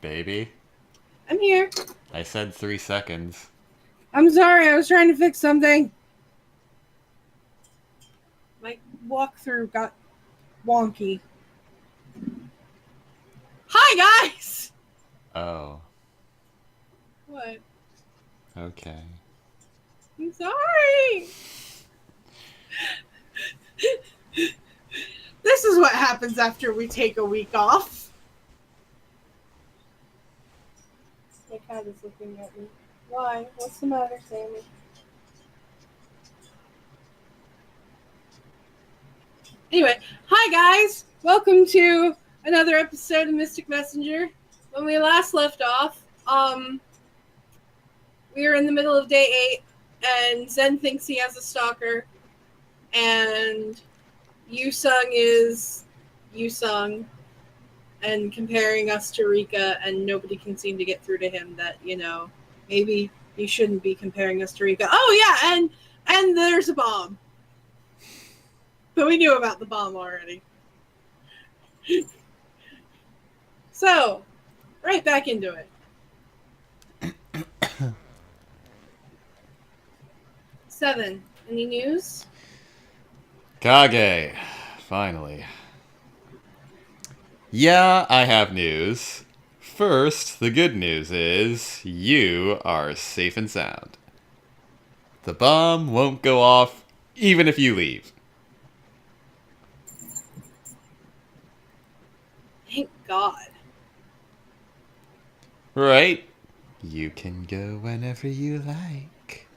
baby. I'm here. I said 3 seconds. I'm sorry, I was trying to fix something. My walkthrough got wonky. Hi, guys! Oh, What? okay. I'm sorry! This is what happens after we take a week off. My cat is looking at me. Why? What's the matter, Sammy? Anyway, hi guys! Welcome to another episode of Mystic Messenger. When we last left off, we were in the middle of day 8, and Zen thinks he has a stalker, and Yusung is Yusung, and comparing us to Rika, and nobody can seem to get through to him that, maybe you shouldn't be comparing us to Rika. Oh yeah, and there's a bomb. But we knew about the bomb already. So, right back into it. 7. Any news? Kage, finally. Yeah, I have news. First, the good news is you are safe and sound. The bomb won't go off even if you leave. Thank God. Right? You can go whenever you like.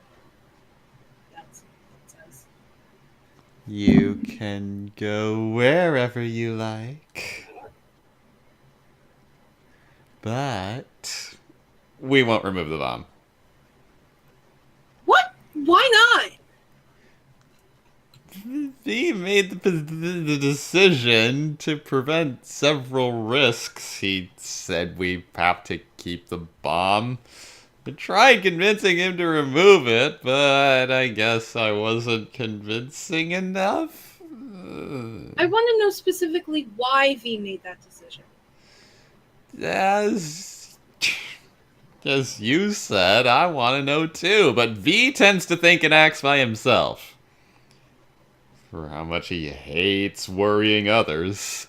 That's what it says. You can go wherever you like. But we won't remove the bomb. What? Why not? He made the decision to prevent several risks. He said we have to keep the bomb. I tried convincing him to remove it, but I guess I wasn't convincing enough. I want to know specifically why V made that decision. As you said, I want to know too, but V tends to think and acts by himself. For how much he hates worrying others.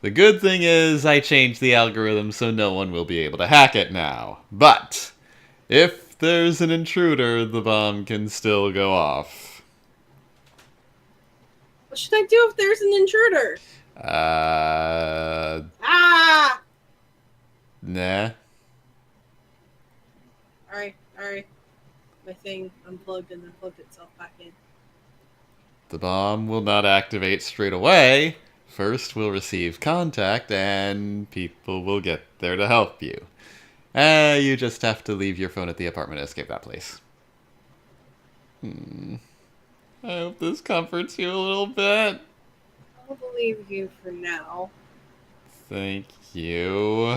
The good thing is I changed the algorithm so no one will be able to hack it now. But if there's an intruder, the bomb can still go off. What should I do if there's an intruder? Nah. Alright. My thing unplugged and then plugged itself back in. The bomb will not activate straight away. First, we'll receive contact, and people will get there to help you. You just have to leave your phone at the apartment and escape that place. I hope this comforts you a little bit. I'll believe you for now. Thank you.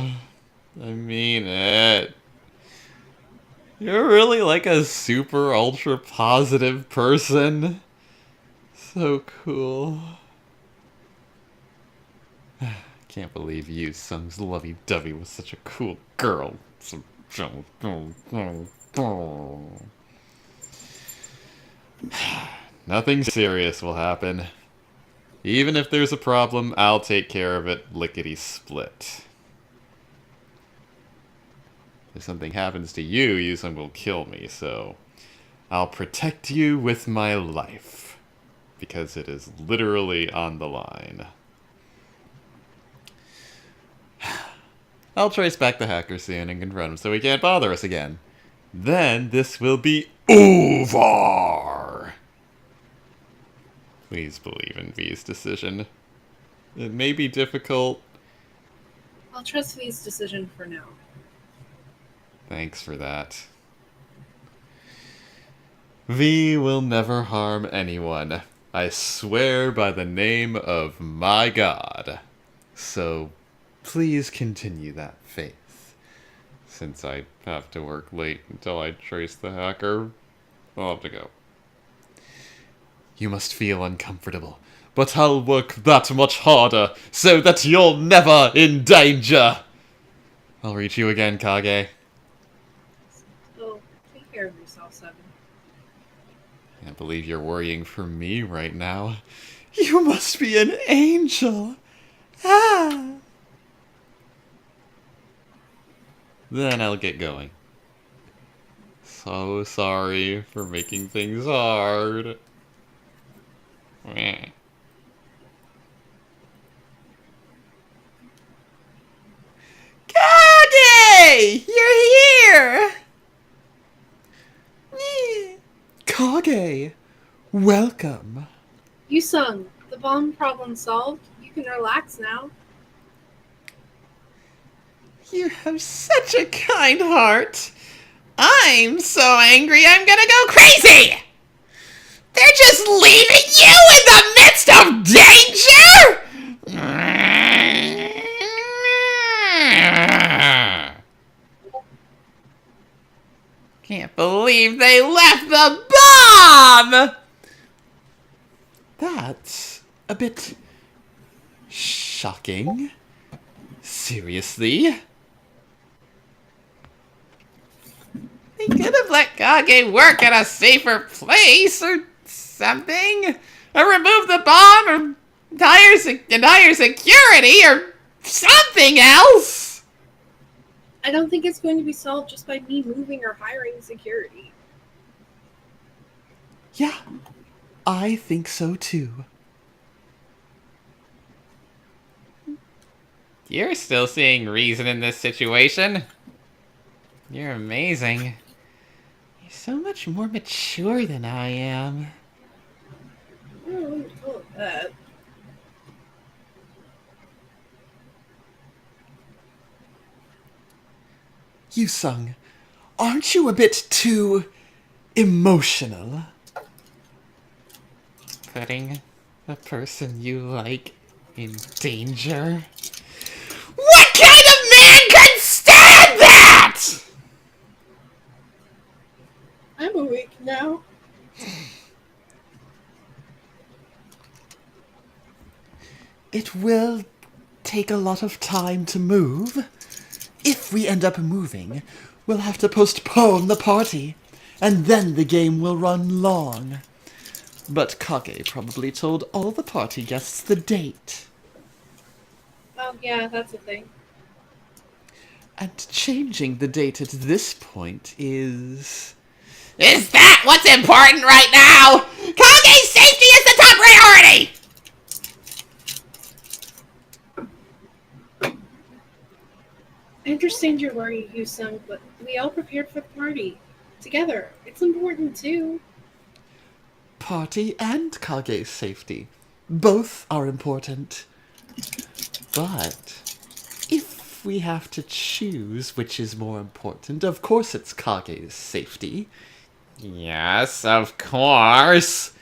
I mean it. You're really like a super ultra positive person. So cool. Can't believe you, Sung's lovey-dovey, was such a cool girl. Nothing serious will happen. Even if there's a problem, I'll take care of it lickety-split. If something happens to you, Yusung will kill me, so I'll protect you with my life. Because it is literally on the line. I'll trace back the hacker soon and confront him so he can't bother us again. Then this will be over! Please believe in V's decision. It may be difficult. I'll trust V's decision for now. Thanks for that. V will never harm anyone. I swear by the name of my God. So please continue that faith. Since I have to work late until I trace the hacker, I'll have to go. You must feel uncomfortable, but I'll work that much harder so that you're never in danger. I'll reach you again, Kage. Oh, take care of yourself, Seven. Can't believe you're worrying for me right now. You must be an angel. Ah. Then I'll get going. So sorry for making things hard. Meh. Kage! You're here! Kage, welcome. Yusung, the bomb problem solved. You can relax now. You have such a kind heart. I'm so angry I'm gonna go crazy! They're just leaving you in the midst of danger? Can't believe they left the bomb! That's a bit shocking. Seriously? They could have let Kage work at a safer place or something. Or remove the bomb or hire security or something else. I don't think it's going to be solved just by me moving or hiring security. Yeah, I think so too. You're still seeing reason in this situation. You're amazing. You're so much more mature than I am. I wouldn't call it that. Yusung, aren't you a bit too emotional? Putting the person you like in danger? What kind of man could stand that? I'm awake now. It will take a lot of time to move. If we end up moving, we'll have to postpone the party, and then the game will run long. But Kage probably told all the party guests the date. Oh, yeah, that's a thing. And changing the date at this point is... Is that what's important right now? Kage's safety is the top priority! I understand you're worried, Yusung, but we all prepared for the party. Together. It's important, too. Party and Kage's safety. Both are important. But if we have to choose which is more important, of course it's Kage's safety. Yes, of course.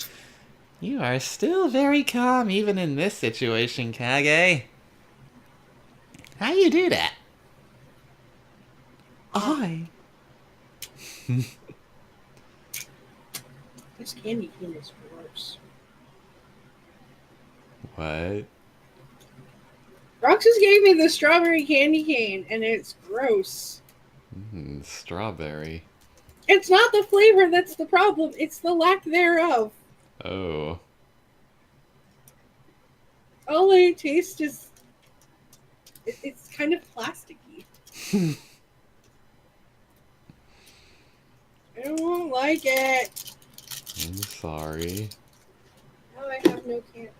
You are still very calm even in this situation, Kage. How you do that? This candy cane is gross. What? Roxas gave me the strawberry candy cane, and it's gross. Strawberry. It's not the flavor that's the problem, it's the lack thereof. Oh. All I taste is... It's kind of plasticky. I don't like it. I'm sorry. Now I have no candy.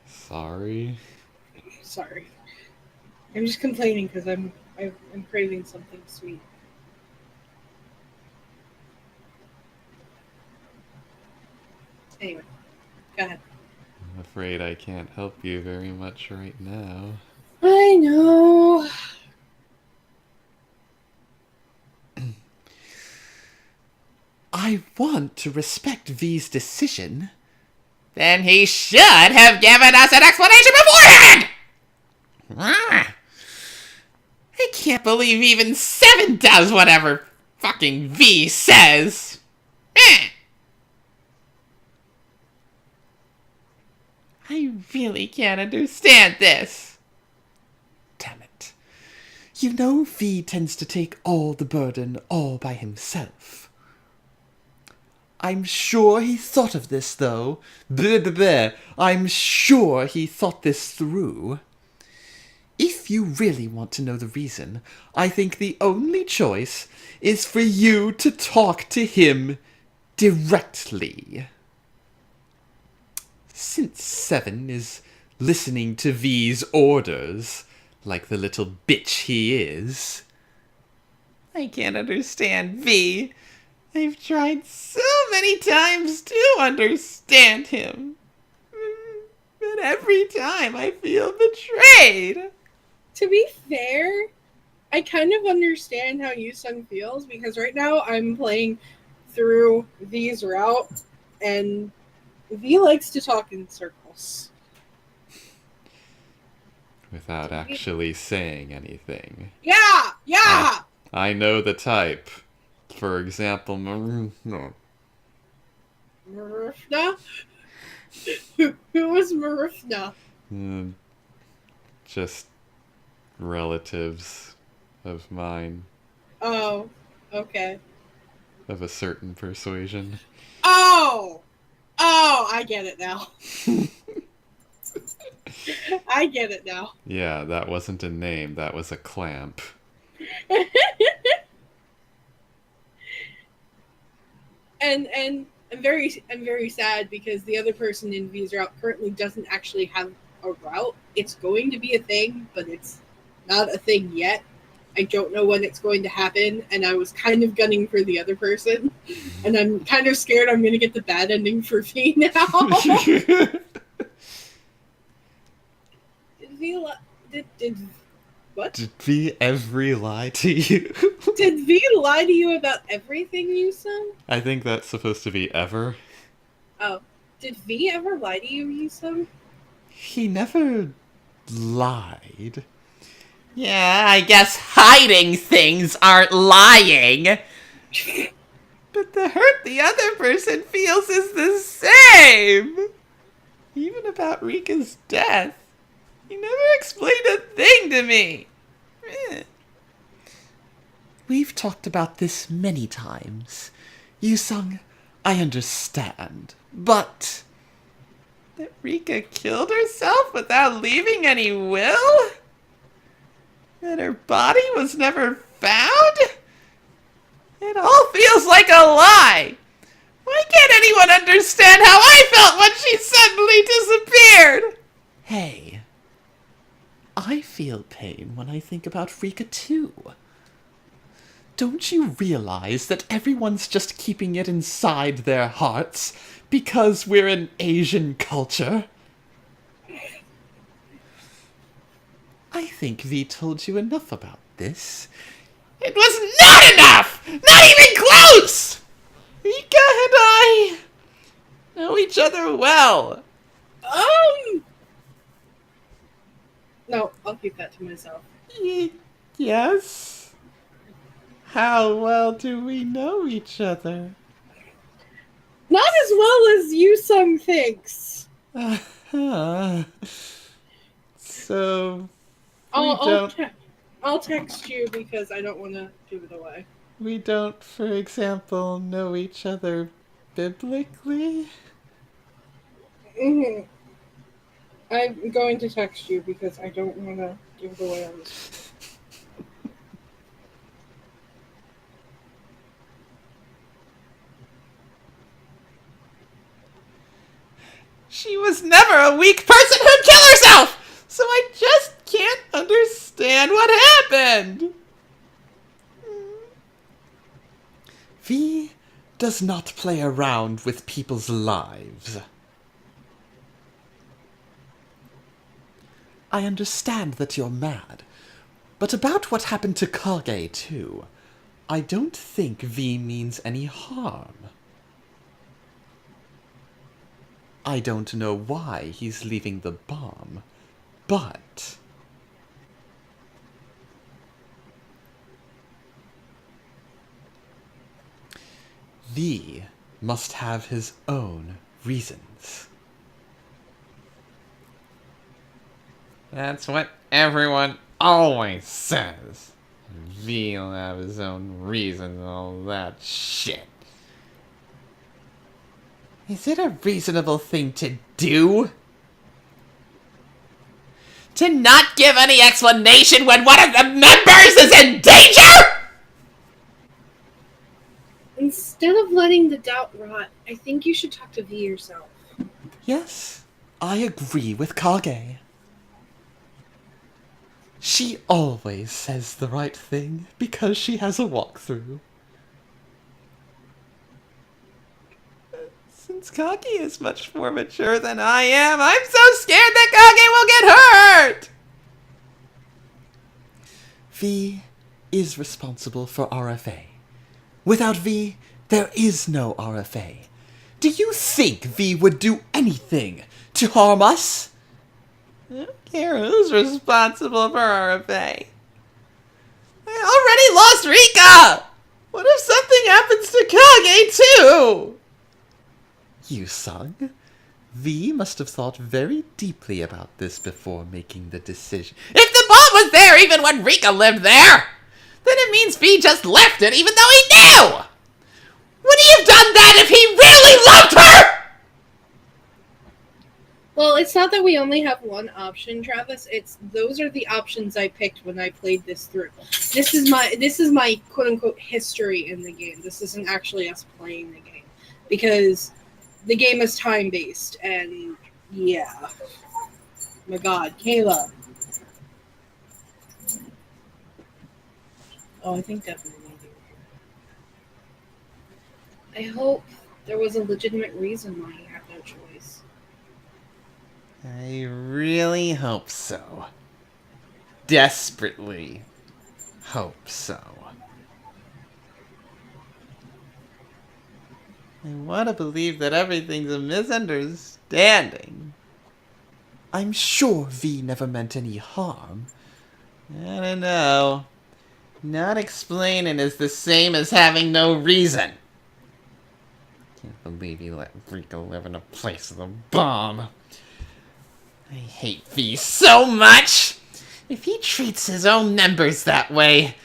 Sorry. Sorry. I'm just complaining because I'm craving something sweet. Anyway, go ahead. I'm afraid I can't help you very much right now. I know. I want to respect V's decision. Then he should have given us an explanation beforehand! I can't believe even Seven does whatever fucking V says. I really can't understand this. Damn it. You know V tends to take all the burden all by himself. I'm sure he thought of this, though. I'm sure he thought this through. If you really want to know the reason, I think the only choice is for you to talk to him directly. Since Seven is listening to V's orders, like the little bitch he is. I can't understand V. I've tried so many times to understand him. But every time I feel betrayed. To be fair, I kind of understand how Yusung feels, because right now I'm playing through V's route, and V likes to talk in circles. Without actually saying anything. Yeah! I know the type. For example, no. Marufna? Who was Marufna? Just relatives of mine. Oh, okay. Of a certain persuasion. Oh, I get it now. I get it now. Yeah, that wasn't a name, that was a clamp. And I'm very sad because the other person in V's route currently doesn't actually have a route. It's going to be a thing, but it's not a thing yet. I don't know when it's going to happen, and I was kind of gunning for the other person, and I'm kind of scared I'm going to get the bad ending for V now. Did what? Did V ever lie to you? Did V lie to you about everything you said? I think that's supposed to be ever. Oh, did V ever lie to you, Yusung? He never lied. Yeah, I guess hiding things aren't lying. But the hurt the other person feels is the same. Even about Rika's death. He never explained a thing to me. We've talked about this many times. Yusung, I understand. But that Rika killed herself without leaving any will? That her body was never found? It all feels like a lie. Why can't anyone understand how I felt when she suddenly disappeared? Hey, I feel pain when I think about Rika too. Don't you realize that everyone's just keeping it inside their hearts because we're an Asian culture? I think V told you enough about this. It was not enough! Not even close! Rika and I know each other well. No, I'll keep that to myself. Yes? How well do we know each other? Not as well as Yusung thinks. So, I'll text you because I don't want to give it away. we don't, for example, know each other biblically? Mm-hmm. I'm going to text you because I don't want to give it away on this. She was never a weak person who'd kill herself! So I just can't understand what happened! V does not play around with people's lives. I understand that you're mad, but about what happened to Kage, too, I don't think V means any harm. I don't know why he's leaving the bomb, but V must have his own reasons. That's what everyone always says. V'll have his own reasons and all that shit. Is it a reasonable thing to do? To not give any explanation when one of the members is in danger?! Instead of letting the doubt rot, I think you should talk to V yourself. Yes, I agree with Kage. She always says the right thing because she has a walkthrough. Since Kage is much more mature than I am, I'm so scared that Kage will get hurt! V is responsible for RFA. Without V, there is no RFA. Do you think V would do anything to harm us? I don't care who's responsible for RFA. I already lost Rika! What if something happens to Kage too? Yu-sung, V must have thought very deeply about this before making the decision. If the bomb was there even when Rika lived there, then it means V just left it even though he knew! Would he have done that if he really loved her?! Well, it's not that we only have one option, Travis. It's those are the options I picked when I played this through. This is my quote unquote history in the game. This isn't actually us playing the game. Because the game is time based, and yeah. My god, Kayla. Oh, I think definitely. I hope there was a legitimate reason why you have no choice. I really hope so. Desperately hope so. I want to believe that everything's a misunderstanding. I'm sure V never meant any harm. I don't know. Not explaining is the same as having no reason. Can't believe you let Rika live in a place with a bomb. I hate V so much! If he treats his own members that way,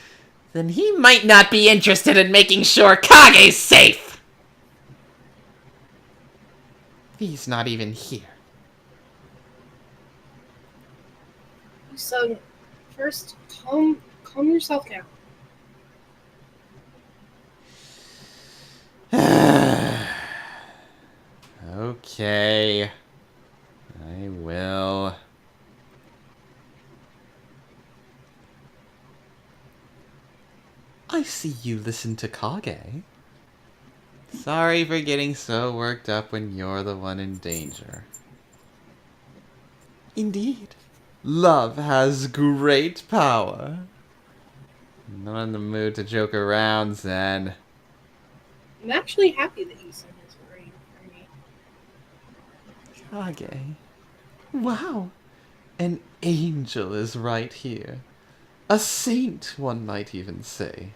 then he might not be interested in making sure Kage's safe! V's not even here. So, first, calm yourself down. Okay. I will. I see you listen to Kage. Sorry for getting so worked up when you're the one in danger. Indeed. Love has great power. I'm not in the mood to joke around, Zen. I'm actually happy that you said this worrying for me. Kage. Wow. An angel is right here. A saint, one might even say.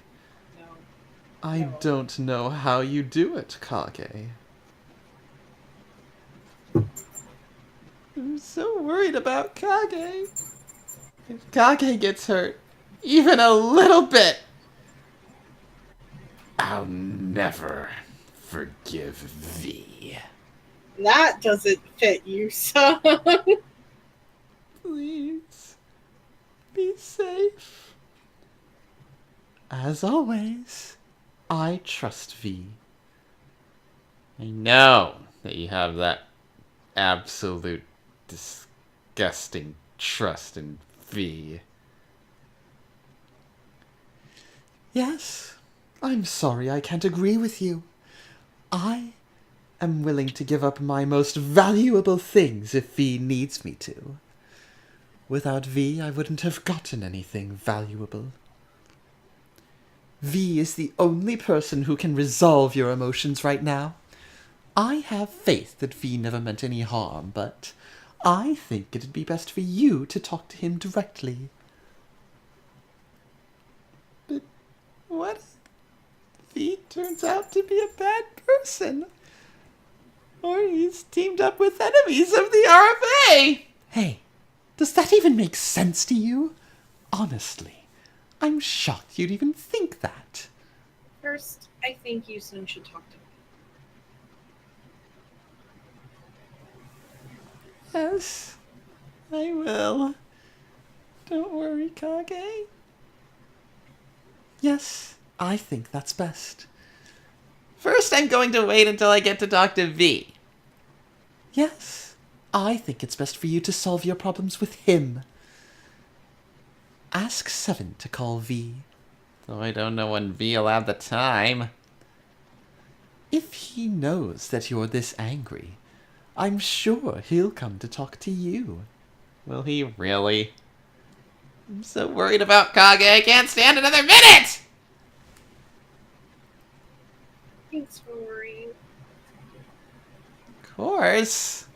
No. I don't know how you do it, Kage. I'm so worried about Kage. If Kage gets hurt, even a little bit, I'll never forgive V. That doesn't fit you, son. please be safe. As always, I trust V. I know that you have that absolute disgusting trust in V. Yes, I'm sorry I can't agree with you. I am willing to give up my most valuable things if V needs me to. Without V, I wouldn't have gotten anything valuable. V is the only person who can resolve your emotions right now. I have faith that V never meant any harm, but I think it'd be best for you to talk to him directly. But what if V turns out to be a bad person? Or he's teamed up with enemies of the RFA? Hey, Does that even make sense to you? Honestly, I'm shocked you'd even think that. First, I think Yusung should talk to me. Yes, I will. Don't worry, Kage. Yes, I think that's best. First, I'm going to wait until I get to talk to V. Yes, I think it's best for you to solve your problems with him. Ask Seven to call V. Though I don't know when V'll have the time. If he knows that you're this angry, I'm sure he'll come to talk to you. Will he really? I'm so worried about Kage, I can't stand another minute! Thanks for worrying. Of course.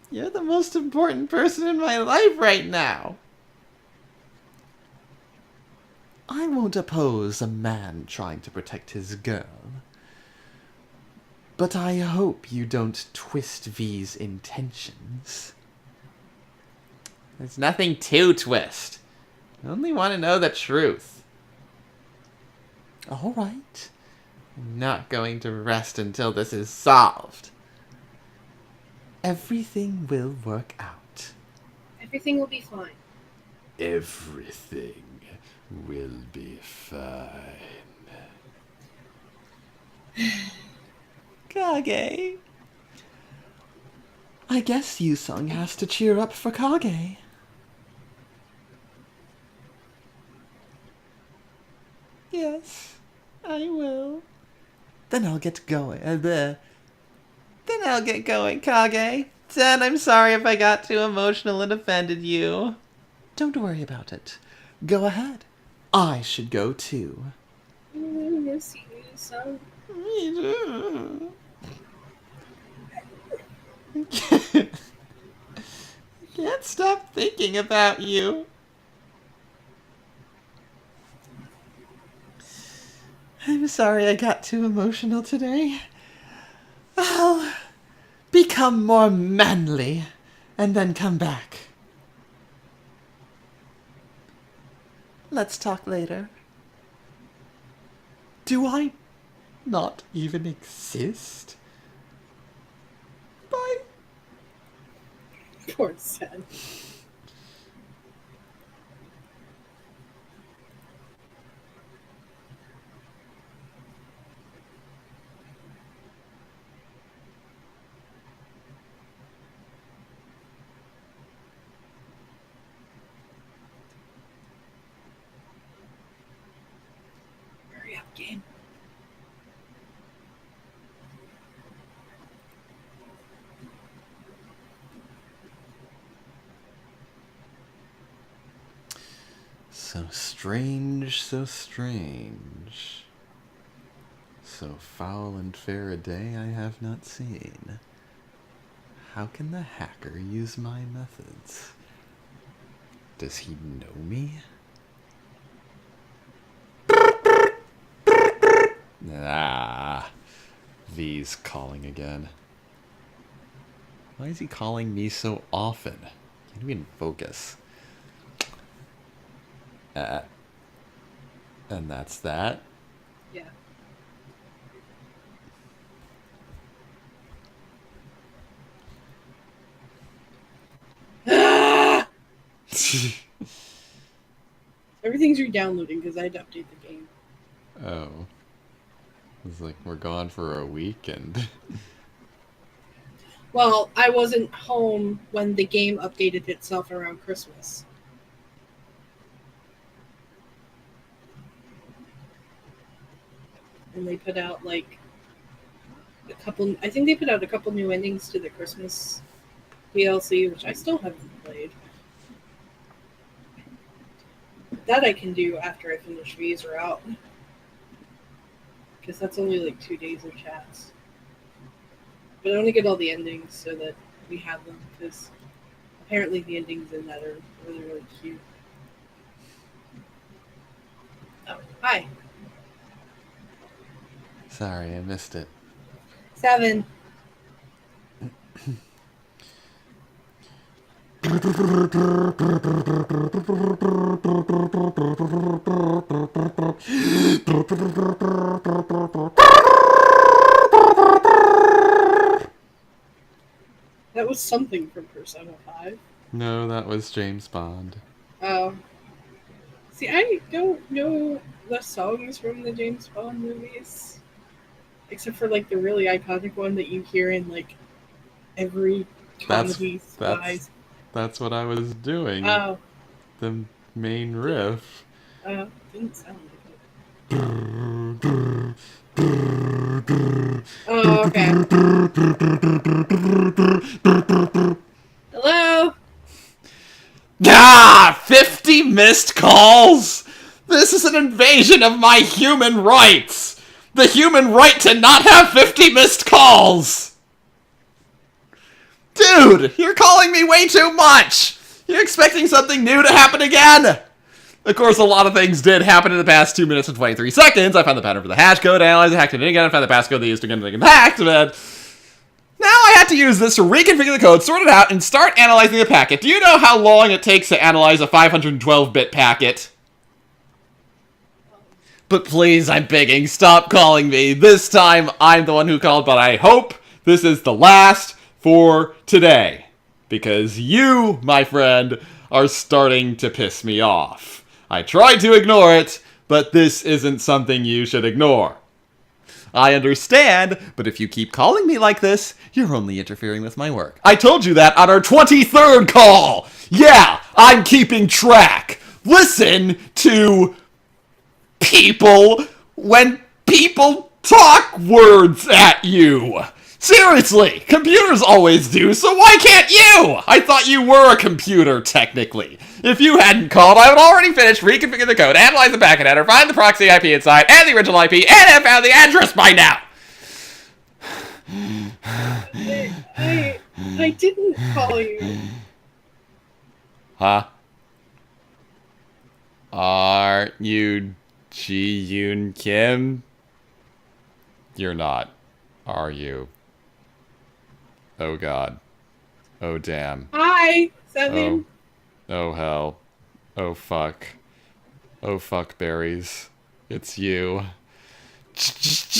You're the most important person in my life right now. I won't oppose a man trying to protect his girl. But I hope you don't twist V's intentions. There's nothing to twist. I only want to know the truth. All right. I'm not going to rest until this is solved. Everything will work out. Everything will be fine. Everything will be fine. Kage. I guess Yusung has to cheer up for Kage. Yes, I will. Then I'll get going. Then I'll get going, Kage. Dad, I'm sorry if I got too emotional and offended you. Don't worry about it. Go ahead. I should go too. I miss you, Yusung. I can't stop thinking about you. I'm sorry I got too emotional today. I'll become more manly and then come back. Let's talk later. Do I not even exist? Bye. Poor Sen. Hurry up, game. So strange, so strange. So foul and fair a day I have not seen. How can the hacker use my methods? Does he know me? Ah, V's calling again. Why is he calling me so often? Can't even focus. And that's that. Yeah. Everything's re-downloading because I had to update the game. Oh. It's like we're gone for a week and... Well, I wasn't home when the game updated itself around Christmas. And they put out like a couple, I think they put out a couple new endings to the Christmas DLC, which I still haven't played. That I can do after I finish V's Route. Because that's only like 2 days of chats. But I want to get all the endings so that we have them, because apparently the endings in that are really, really cute. Oh, hi. Sorry, I missed it. 7. That was something from Persona 5. No, that was James Bond. Oh. See, I don't know the songs from the James Bond movies. Except for, like, the really iconic one that you hear in, like, every comedy spies. That's what I was doing. Oh. The main riff. Didn't sound like it. Oh, okay. Hello? Ah! 50 missed calls? This is an invasion of my human rights! The human right to not have 50 missed calls! Dude, you're calling me way too much! You're expecting something new to happen again? Of course, a lot of things did happen in the past 2 minutes and 23 seconds. I found the pattern for the hash code, analyzed it, hacked it again, I found the passcode they used to get it hacked, but now I had to use this to reconfigure the code, sort it out, and start analyzing the packet. Do you know how long it takes to analyze a 512-bit packet? But please, I'm begging, stop calling me. This time, I'm the one who called, but I hope this is the last for today. Because you, my friend, are starting to piss me off. I tried to ignore it, but this isn't something you should ignore. I understand, but if you keep calling me like this, you're only interfering with my work. I told you that on our 23rd call! Yeah, I'm keeping track! Listen to people when people talk words at you! Seriously, computers always do, so why can't you? I thought you were a computer, technically. If you hadn't called, I would already finish reconfiguring the code, analyze the packet header, find the proxy IP inside, and the original IP, and have found the address by now! I didn't call you. Huh? Aren't you Ji Yoon Kim? You're not, are you? Oh god. Oh damn. Hi, Seven. Oh hell. Oh fuck. Oh fuck berries. It's you. Just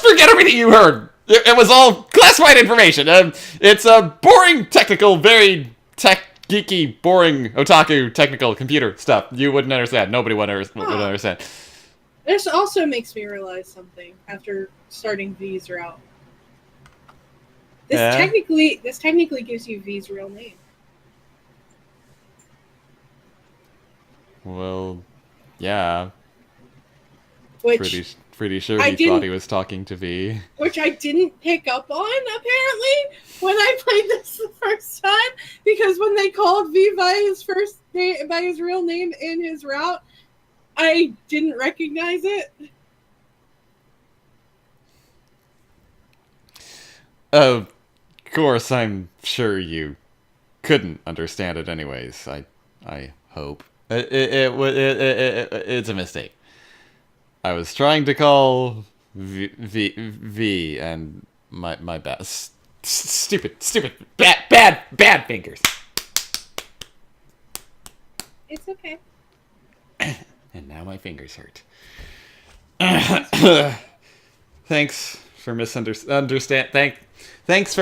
forget everything you heard! It was all classified information. It's a boring, technical, very geeky, boring, otaku, technical computer stuff. You wouldn't understand. Nobody would understand. This also makes me realize something after starting V's route. This technically gives you V's real name. Well, yeah. Which Pretty sure he thought he was talking to V. Which I didn't pick up on, apparently, when I played this the first time. Because when they called V by his first name, by his real name in his route, I didn't recognize it. Of course, I'm sure you couldn't understand it anyways. I hope. It's a mistake. I was trying to call V and my bad. Stupid, bad fingers. It's okay. And now my fingers hurt. Thanks for Thanks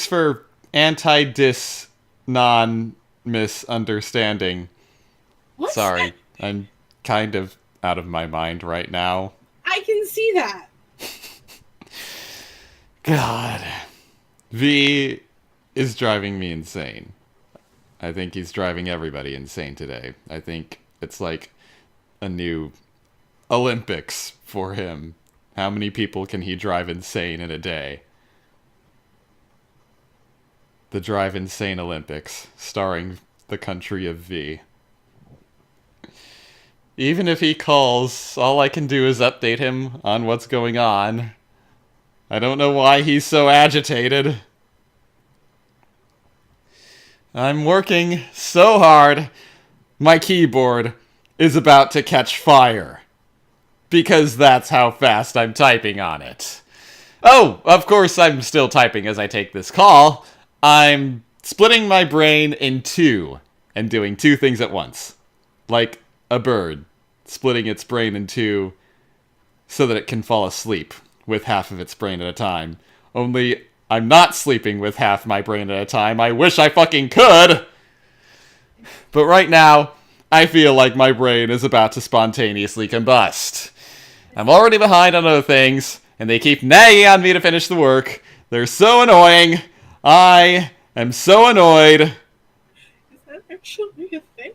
for anti-dis non-misunderstanding. What's Sorry, that? I'm kind of out of my mind right now. I can see that. God. V is driving me insane. I think he's driving everybody insane today. I think it's like a new Olympics for him. How many people can he drive insane in a day? The Drive Insane Olympics, starring the country of V. Even if he calls, all I can do is update him on what's going on. I don't know why he's so agitated. I'm working so hard, my keyboard is about to catch fire. Because that's how fast I'm typing on it. Oh, of course I'm still typing as I take this call. I'm splitting my brain in two and doing two things at once. Like a bird splitting its brain in two so that it can fall asleep with half of its brain at a time. Only I'm not sleeping with half my brain at a time. I wish I fucking could! But right now, I feel like my brain is about to spontaneously combust. I'm already behind on other things, and they keep nagging on me to finish the work. They're so annoying. I am so annoyed. Is that actually a thing?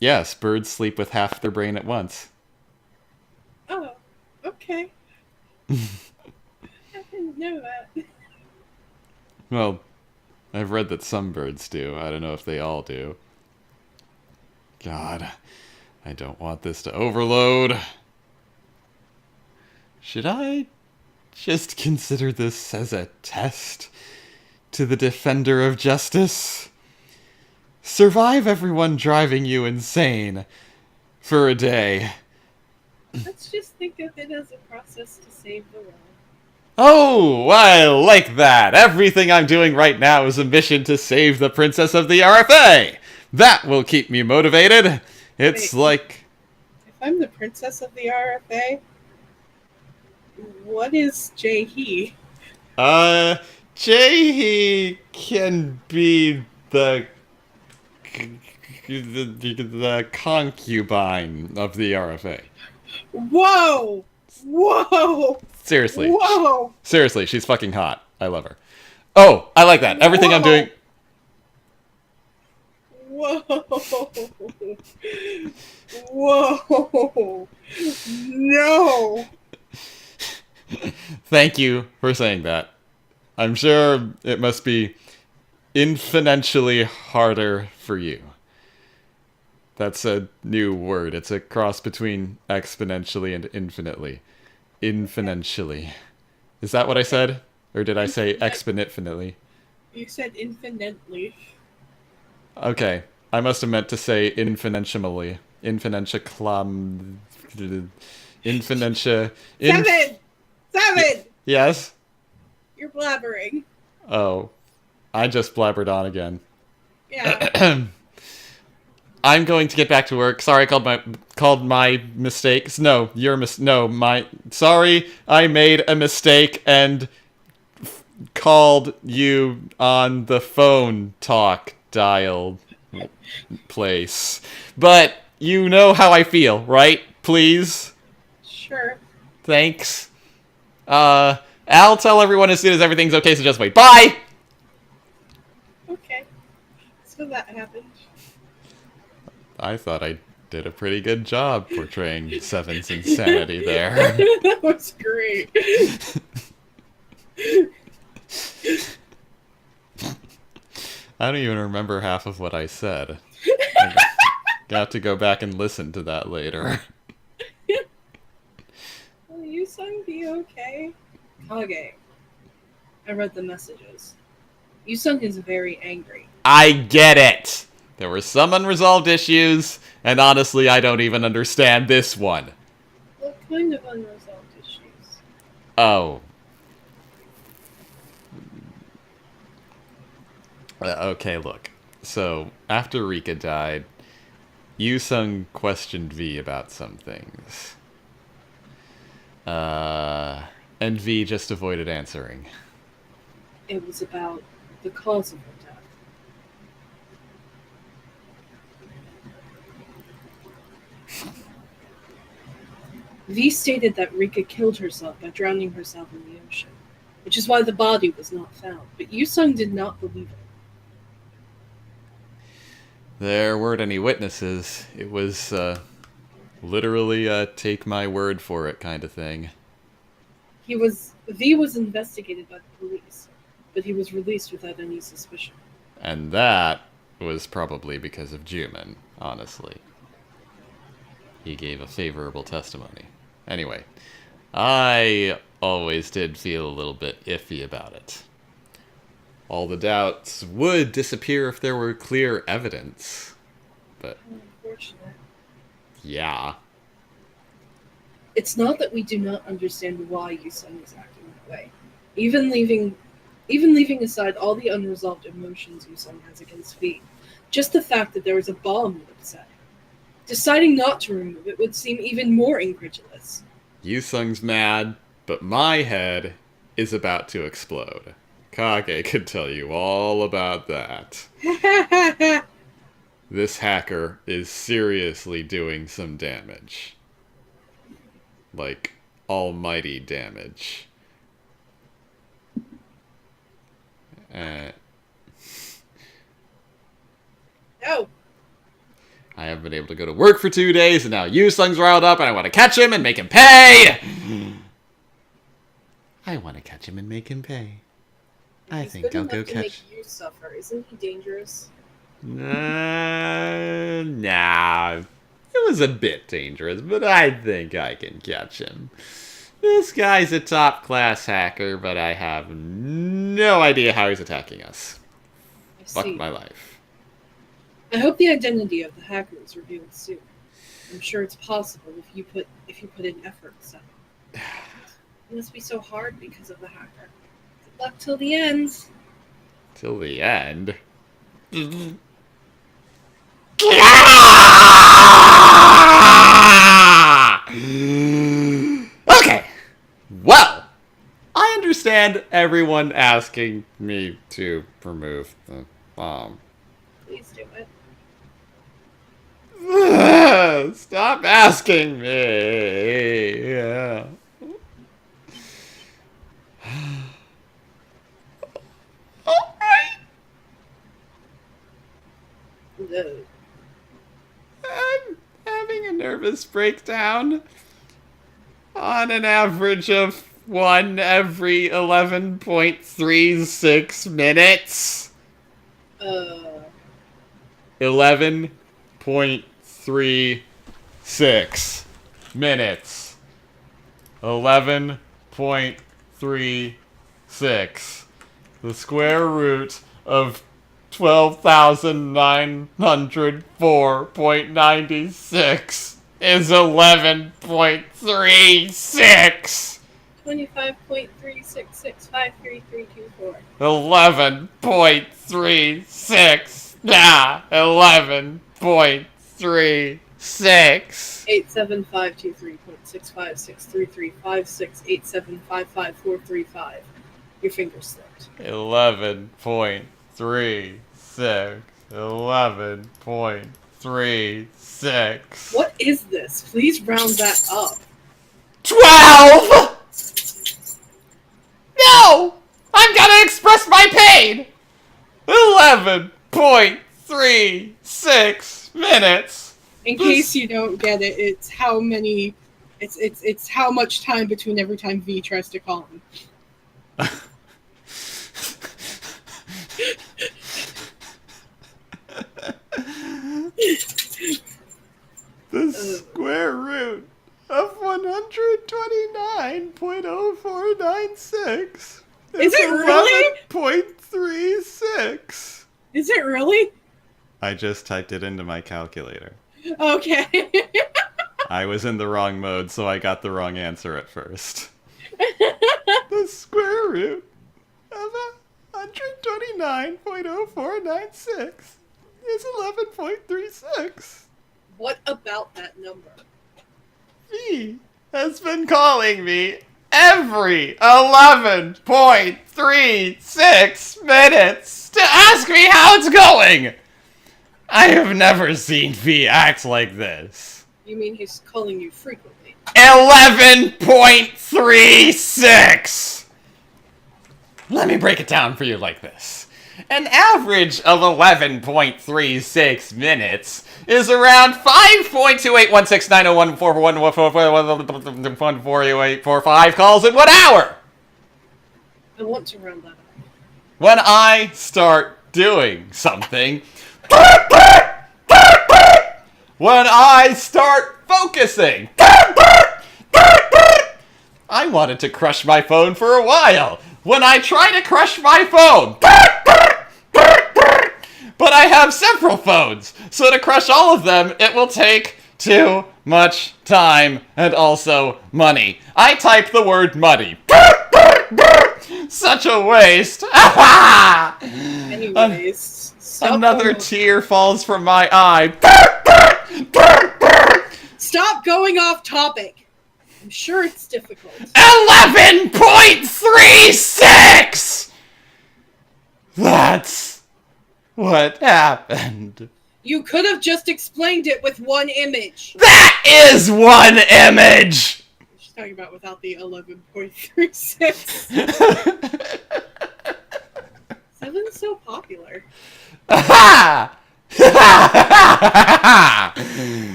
Yes, birds sleep with half their brain at once. Oh, okay. I didn't know that. Well, I've read that some birds do. I don't know if they all do. God, I don't want this to overload. Should I just consider this as a test to the defender of justice? Survive everyone driving you insane for a day. Let's just think of it as a process to save the world. Oh, I like that. Everything I'm doing right now is a mission to save the princess of the RFA. That will keep me motivated. It's Wait. like... If I'm the princess of the RFA, what is Jae-hee? Jae can be the concubine of the RFA. Whoa! Whoa! Seriously. Whoa! Seriously, she's fucking hot. I love her. Oh, I like that. Everything I'm doing... Whoa! Whoa! No! Thank you for saying that. I'm sure it must be infinitely harder for you. That's a new word. It's a cross between exponentially and infinitely. Infinitely. Is that what I said? Or did I say exponentially? You said infinitely. Okay. I must have meant to say infinitesimally. Infinentia. Seven! Yes? You're blabbering. Oh. I just blabbered on again. Yeah. I'm going to get back to work. Sorry, I called my mistakes. No, sorry, I made a mistake and called you on the phone talk dial place. But you know how I feel, right? Please? Sure. Thanks. I'll tell everyone as soon as everything's okay, so just wait. Bye! Okay. So that happened. I thought I did a pretty good job portraying Seven's insanity there. That was great. I don't even remember half of what I said. I got to go back and listen to that later. Will Yusung be okay? Kage. I read the messages. Yusung is very angry. I get it! There were some unresolved issues, and honestly, I don't even understand this one. What kind of unresolved issues? Oh. Okay, look. So, after Rika died, Yusung questioned V about some things. And V just avoided answering. It was about the cause of her death. V stated that Rika killed herself by drowning herself in the ocean, which is why the body was not found. But Yusung did not believe it. There weren't any witnesses. It was, literally a take my word for it kind of thing. V was investigated by the police, but he was released without any suspicion. And that was probably because of Juman, honestly. He gave a favorable testimony. Anyway, I always did feel a little bit iffy about it. All the doubts would disappear if there were clear evidence. But, Unfortunate. yeah. It's not that we do not understand why Yusung is acting that way. Even leaving aside all the unresolved emotions Yusung has against V, just the fact that there was a bomb would upset him. Deciding not to remove it would seem even more incredulous. Yusung's mad, but my head is about to explode. Kage could tell you all about that. This hacker is seriously doing some damage. Like, almighty damage. Oh, I haven't been able to go to work for 2 days, and now Yusung's riled up, and I want to catch him and make him pay! I want to catch him and make him pay. I he's think good I'll enough go to catch... make you suffer. Isn't he dangerous? Nah. It was a bit dangerous, but I think I can catch him. This guy's a top-class hacker, but I have no idea how he's attacking us. I Fuck see. my life. I hope the identity of the hacker is revealed soon. I'm sure it's possible if you put in effort, so. It must be so hard because of the hacker. Good luck till the end. Till the end. Okay. Well, I understand everyone asking me to remove the bomb. Please do it. Stop asking me. Yeah. All right. No. I'm having a nervous breakdown on an average of 1 every 11.36 minutes. 11.36 minutes. 11.36. The square root of 12,904.96 is 11.36. 25.366533324. 11.36. Nah, 11.36. 87523.656335687555435. Your fingers slipped. 11.36. 11.36. What is this? Please round that up. 12! No! I'm gonna express my pain! 11.36 minutes. In case you don't get it, it's how many. It's how much time between every time V tries to call him. The square root of 129.0496 Is it really? 11.36. Is it really? I just typed it into my calculator. Okay. I was in the wrong mode, so I got the wrong answer at first. The square root of 129.0496 is 11.36. What about that number? V has been calling me every 11.36 minutes to ask me how it's going. I have never seen V act like this. You mean he's calling you frequently? 11.36! Let me break it down for you like this. An average of 11.36 minutes is around 5.2816901441445 calls in 1 hour. I want to round that up. When I start doing something, when I start focusing, I wanted to crush my phone for a while. When I try to crush my phone, but I have several phones, so to crush all of them, it will take too much time and also money. I type the word money. Such a waste. Anyways, stop Another going- tear falls from my eye. Stop going off topic. I'm sure it's difficult. 11.36! That's what happened. You could have just explained it with one image. That is one image! She's talking about without the 11.36. Seven's so popular.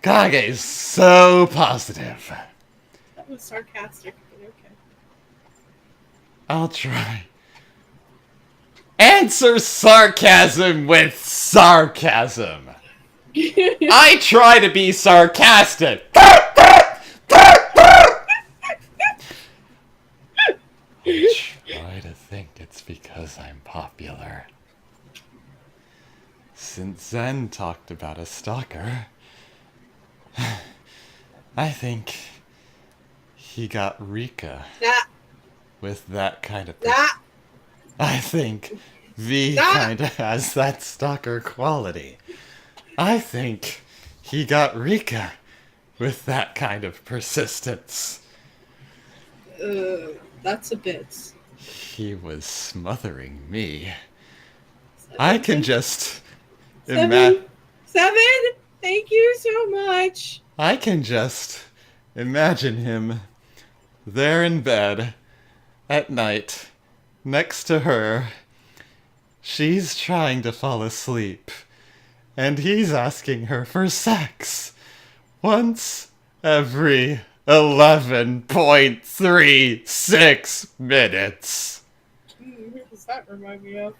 Kage's so positive. That was sarcastic, but okay. I'll try. Answer sarcasm with sarcasm. I try to be sarcastic. Try to think it's because I'm popular. Since Zen talked about a stalker, I think he got Rika That, with that kind of. that, I think V That- kinda has that stalker quality. I think he got Rika with that kind of persistence. that's a bit. He was smothering me. I can just imagine. Seven, Seven, thank you so much. I can just imagine him there in bed at night next to her. She's trying to fall asleep, and he's asking her for sex once every 11.36 minutes. Who does that remind me of?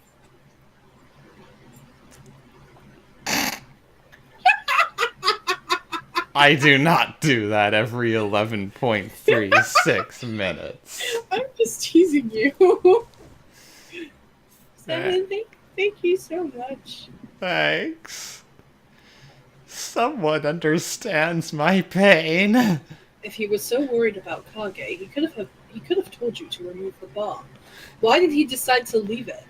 I do not do that every 11.36 minutes. I'm just teasing you. Seven, thank you so much. Thanks. Someone understands my pain. If he was so worried about Kage, he could have told you to remove the bomb. Why did he decide to leave it?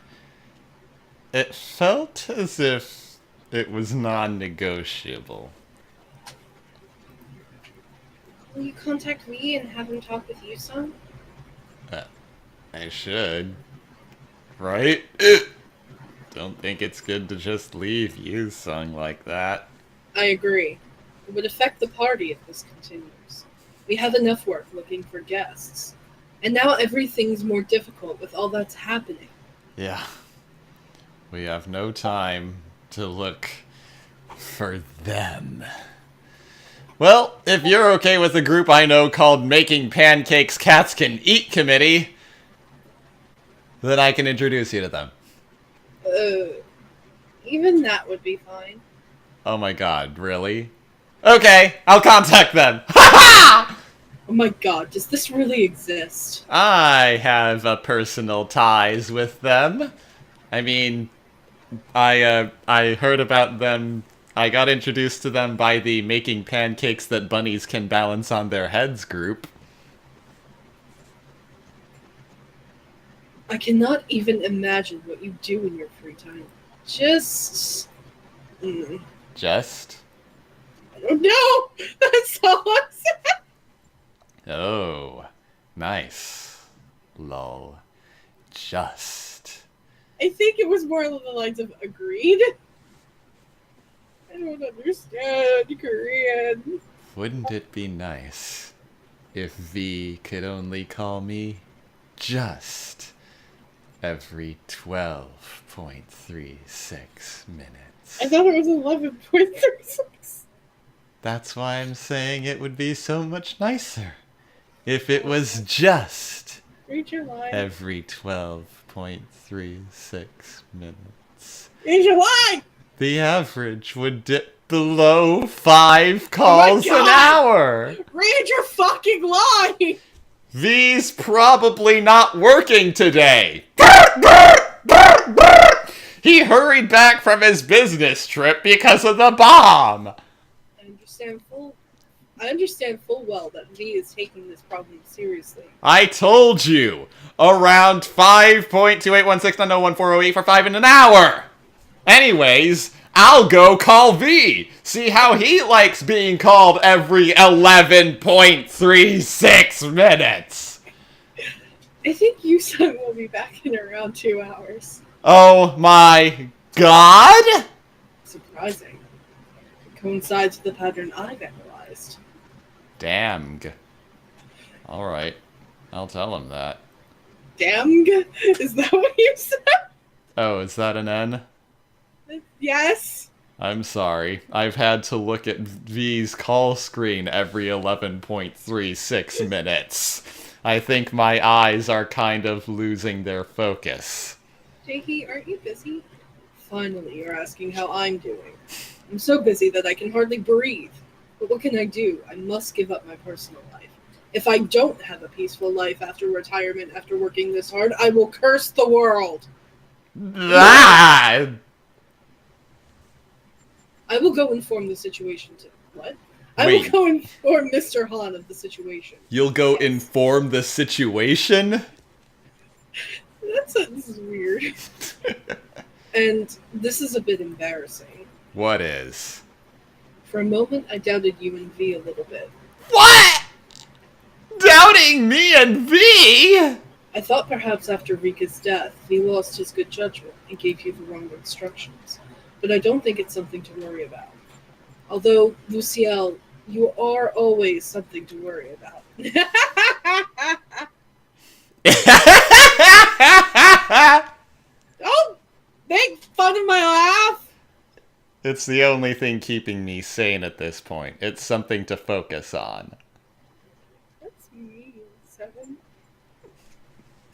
It felt as if it was non-negotiable. Will you contact V and have him talk with you, son? I should. Right? Don't think it's good to just leave you sung like that. I agree. It would affect the party if this continues. We have enough work looking for guests. And now everything's more difficult with all that's happening. Yeah. We have no time to look for them. Well, if you're okay with a group I know called Making Pancakes Cats Can Eat Committee, then I can introduce you to them. Even that would be fine. Oh my god, really? Okay, I'll contact them. Oh my god, does this really exist? I have personal ties with them. I mean, I heard about them. I got introduced to them by the Making Pancakes That Bunnies Can Balance on Their Heads group. I cannot even imagine what you do in your free time. Just... Just? I don't know! That's all I'm saying! Oh, nice. Lol. Just. I think it was more along the lines of agreed. I don't understand Korean. Wouldn't it be nice if V could only call me just every 12.36 minutes? I thought it was 11.36. That's why I'm saying it would be so much nicer if it was just Read your line. every 12.36 minutes. Read your line! The average would dip below 5 calls an God! hour. Read your fucking line! V's probably not working today. He hurried back from his business trip because of the bomb. I understand full well that V is taking this problem seriously. I told you! Around 5.2816901408 for 5 in an hour! Anyways, I'll go call V! See how he likes being called every 11.36 minutes! I think Yusung will be back in around 2 hours. Oh my god! Surprising. It coincides with the pattern I've analyzed. Damn. Alright, I'll tell him that. Damn? Is that what you said? Oh, is that an N? Yes. I'm sorry. I've had to look at V's call screen every 11.36 minutes. I think my eyes are kind of losing their focus. Jakey, aren't you busy? Finally, you're asking how I'm doing. I'm so busy that I can hardly breathe. But what can I do? I must give up my personal life. If I don't have a peaceful life after retirement after working this hard, I will curse the world. Ah! I will go inform the situation to... What? I Wait. will go inform Mr. Han of the situation. You'll go inform the situation? This is weird. And this is a bit embarrassing. What is? For a moment, I doubted you and V a little bit. What? Doubting me and V? I thought perhaps after Rika's death, V lost his good judgment and gave you the wrong instructions. But I don't think it's something to worry about. Although, Luciel, you are always something to worry about. Don't make fun of my laugh! It's the only thing keeping me sane at this point. It's something to focus on. That's mean, Seven.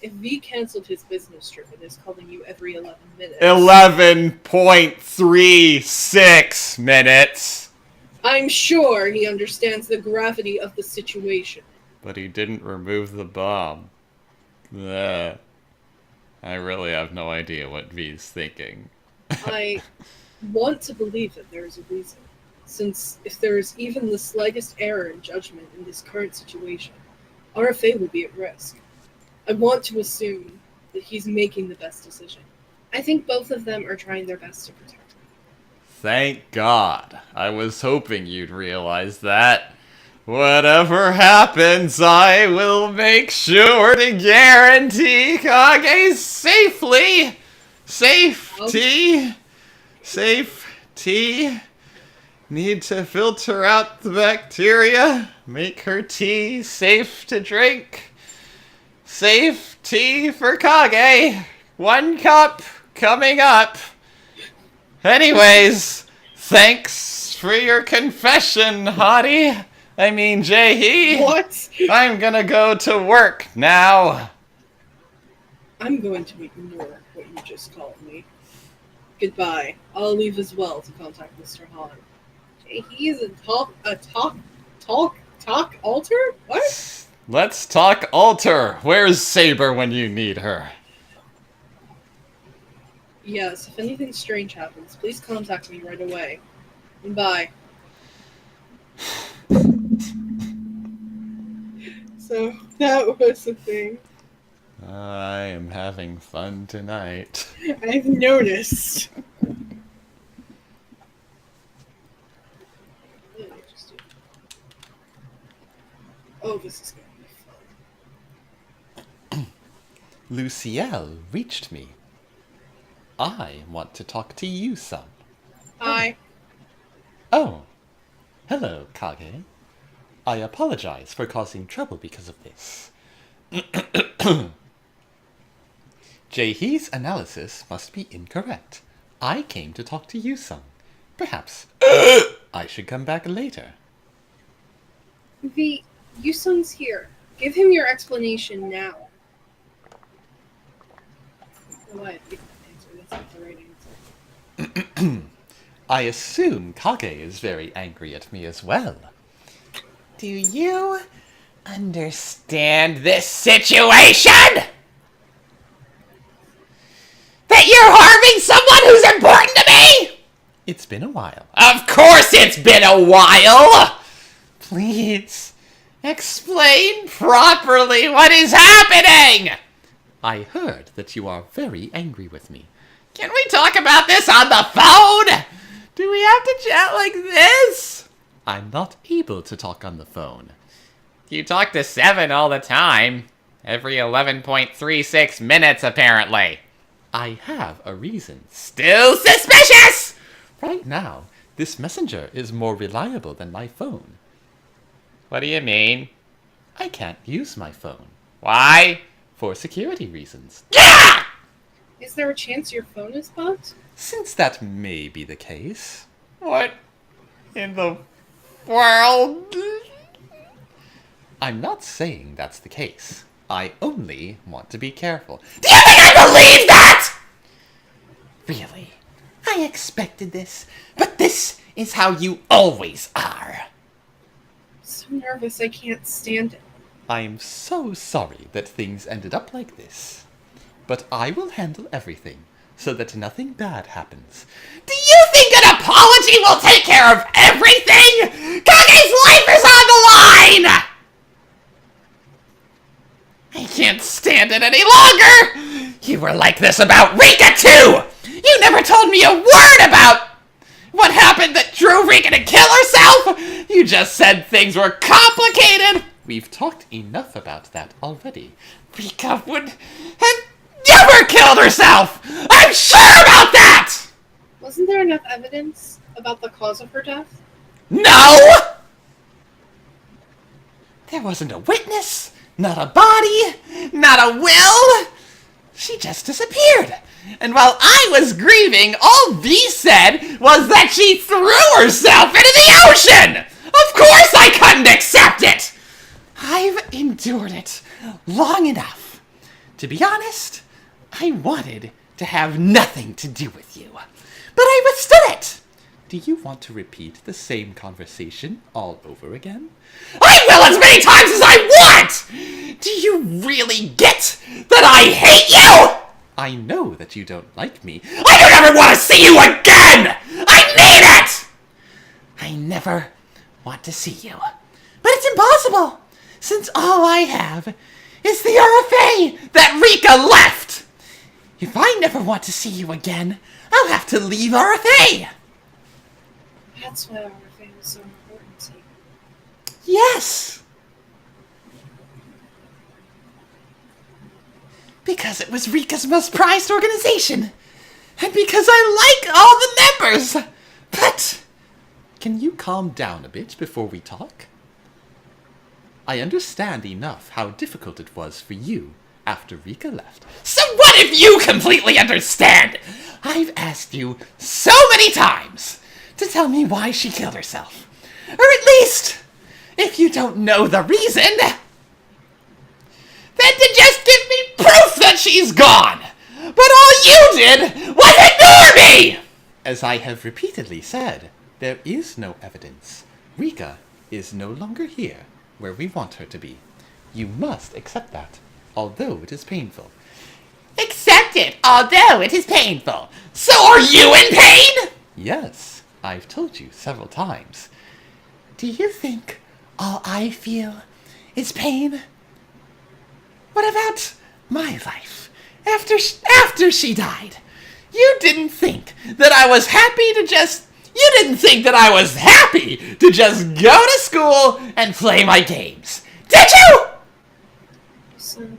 If V cancelled his business trip and is calling you every 11 minutes... 11.36 minutes! I'm sure he understands the gravity of the situation. But he didn't remove the bomb. Ugh. I really have no idea what V's thinking. I want to believe that there is a reason, since if there is even the slightest error in judgment in this current situation, RFA will be at risk. I want to assume that he's making the best decision. I think both of them are trying their best to protect me. Thank God. I was hoping you'd realize that. Whatever happens, I will make sure to guarantee Kage's safety. Safety. Need to filter out the bacteria. Make her tea safe to drink. Safe tea for Kage. 1 cup coming up. Anyways, thanks for your confession, Hottie. I mean, Jae-hee. What? I'm gonna go to work now. I'm going to ignore what you just called me. Goodbye. I'll leave as well to contact Mr. Han. He is a talk alter? What? Let's talk Alter. Where's Saber when you need her? Yes, if anything strange happens, please contact me right away. And bye. So, that was the thing. I am having fun tonight. I've noticed. Oh, this is going to be fun. Luciel reached me. I want to talk to you some. Hi. Oh, hello, Kage. I apologize for causing trouble because of this. Jae-hee's analysis must be incorrect. I came to talk to you some. Perhaps I should come back later. V, Yusung's here. Give him your explanation now. Oh, I think that's not the right answer. I assume Kage is very angry at me as well. Do you understand this situation? That you're harming someone who's important to me? It's been a while. Of course it's been a while! Please, explain properly what is happening! I heard that you are very angry with me. Can we talk about this on the phone? Do we have to chat like this? I'm not able to talk on the phone. You talk to Seven all the time. Every 11.36 minutes, apparently. I have a reason. Still suspicious! Right now, this messenger is more reliable than my phone. What do you mean? I can't use my phone. Why? For security reasons. Yeah! Is there a chance your phone is bugged? Since that may be the case, What in the world? I'm not saying that's the case. I only want to be careful. Do you think I believe that? Really? I expected this, but this is how you always are. So nervous, I can't stand it. I'm so sorry that things ended up like this. But I will handle everything so that nothing bad happens. Do you think an apology will take care of everything? Kage's life is on the line! I can't stand it any longer! You were like this about Rika too! You never told me a word about what happened that drove Rika to kill herself! You just said things were complicated! We've talked enough about that already. Rika would have never killed herself! I'm sure about that! Wasn't there enough evidence about the cause of her death? No! There wasn't a witness, not a body, Not a will! She just disappeared. And while I was grieving, all V said was that she threw herself into the ocean! Of course I couldn't accept it! I've endured it long enough. To be honest, I wanted to have nothing to do with you. But I withstood it. Do you want to repeat the same conversation all over again? I will as many times as I want! Do you really get that I hate you? I know that you don't like me. I don't ever want to see you again! I mean it! I never want to see you. But it's impossible, since all I have is the RFA that Rika left. If I never want to see you again, I'll have to leave RFA. That's why RFA was so important to you. Yes. Because it was Rika's most prized organization. And because I like all the members. But Can you calm down a bit before we talk? I understand enough how difficult it was for you after Rika left. so what if you completely understand? I've asked you so many times to tell me why she killed herself. Or at least, if you don't know the reason, then to just give me proof that she's gone. But all you did was ignore me! As I have repeatedly said, there is no evidence. Rika is no longer here where we want her to be. You must accept that, although it is painful. Accept it, although it is painful. So are you in pain? Yes, I've told you several times. Do you think all I feel is pain? What about my life after she died? You didn't think that I was happy to just... You didn't think that I was happy to just go to school and play my games. Did you? So, it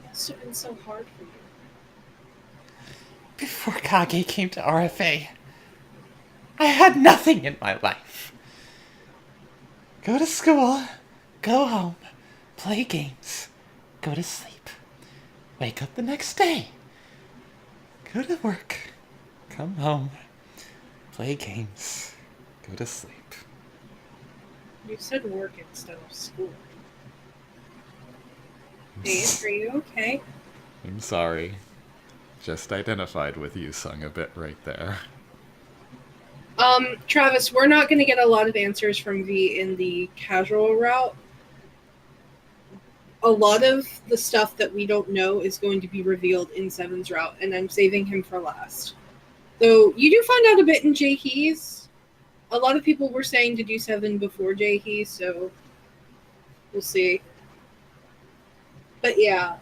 must have been so hard for you. Before Kage came to RFA, I had nothing in my life. Go to school, go home, play games, go to sleep, wake up the next day, go to work, come home, play games, go to sleep. You said work instead of school. Dave, are you okay? I'm sorry. Just identified with you, Sung, a bit right there. Travis, we're not going to get a lot of answers from V in the casual route. A lot of the stuff that we don't know is going to be revealed in Seven's route, and I'm saving him for last. Though you do find out a bit in J-Keys. A lot of people were saying to do 7 before J-Keys, so we'll see. But yeah,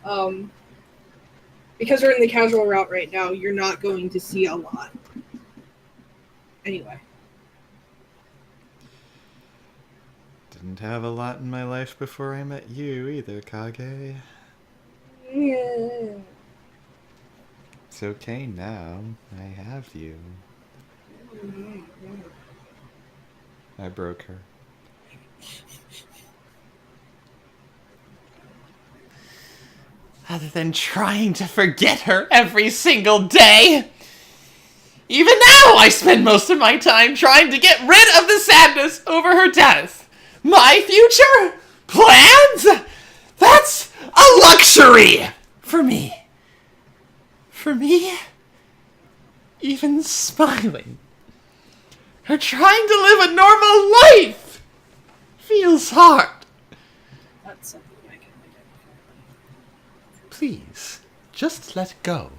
because we're in the casual route right now, you're not going to see a lot. Anyway. Didn't have a lot in my life before I met you either, Kage. Yeah. It's okay now. I have you. I broke her. Other than trying to forget her every single day. Even now, I spend most of my time trying to get rid of the sadness over her death. My future? Plans? That's a luxury for me. For me? Even smiling. Or trying to live a normal life feels hard. That's something I can identify. Please, just let go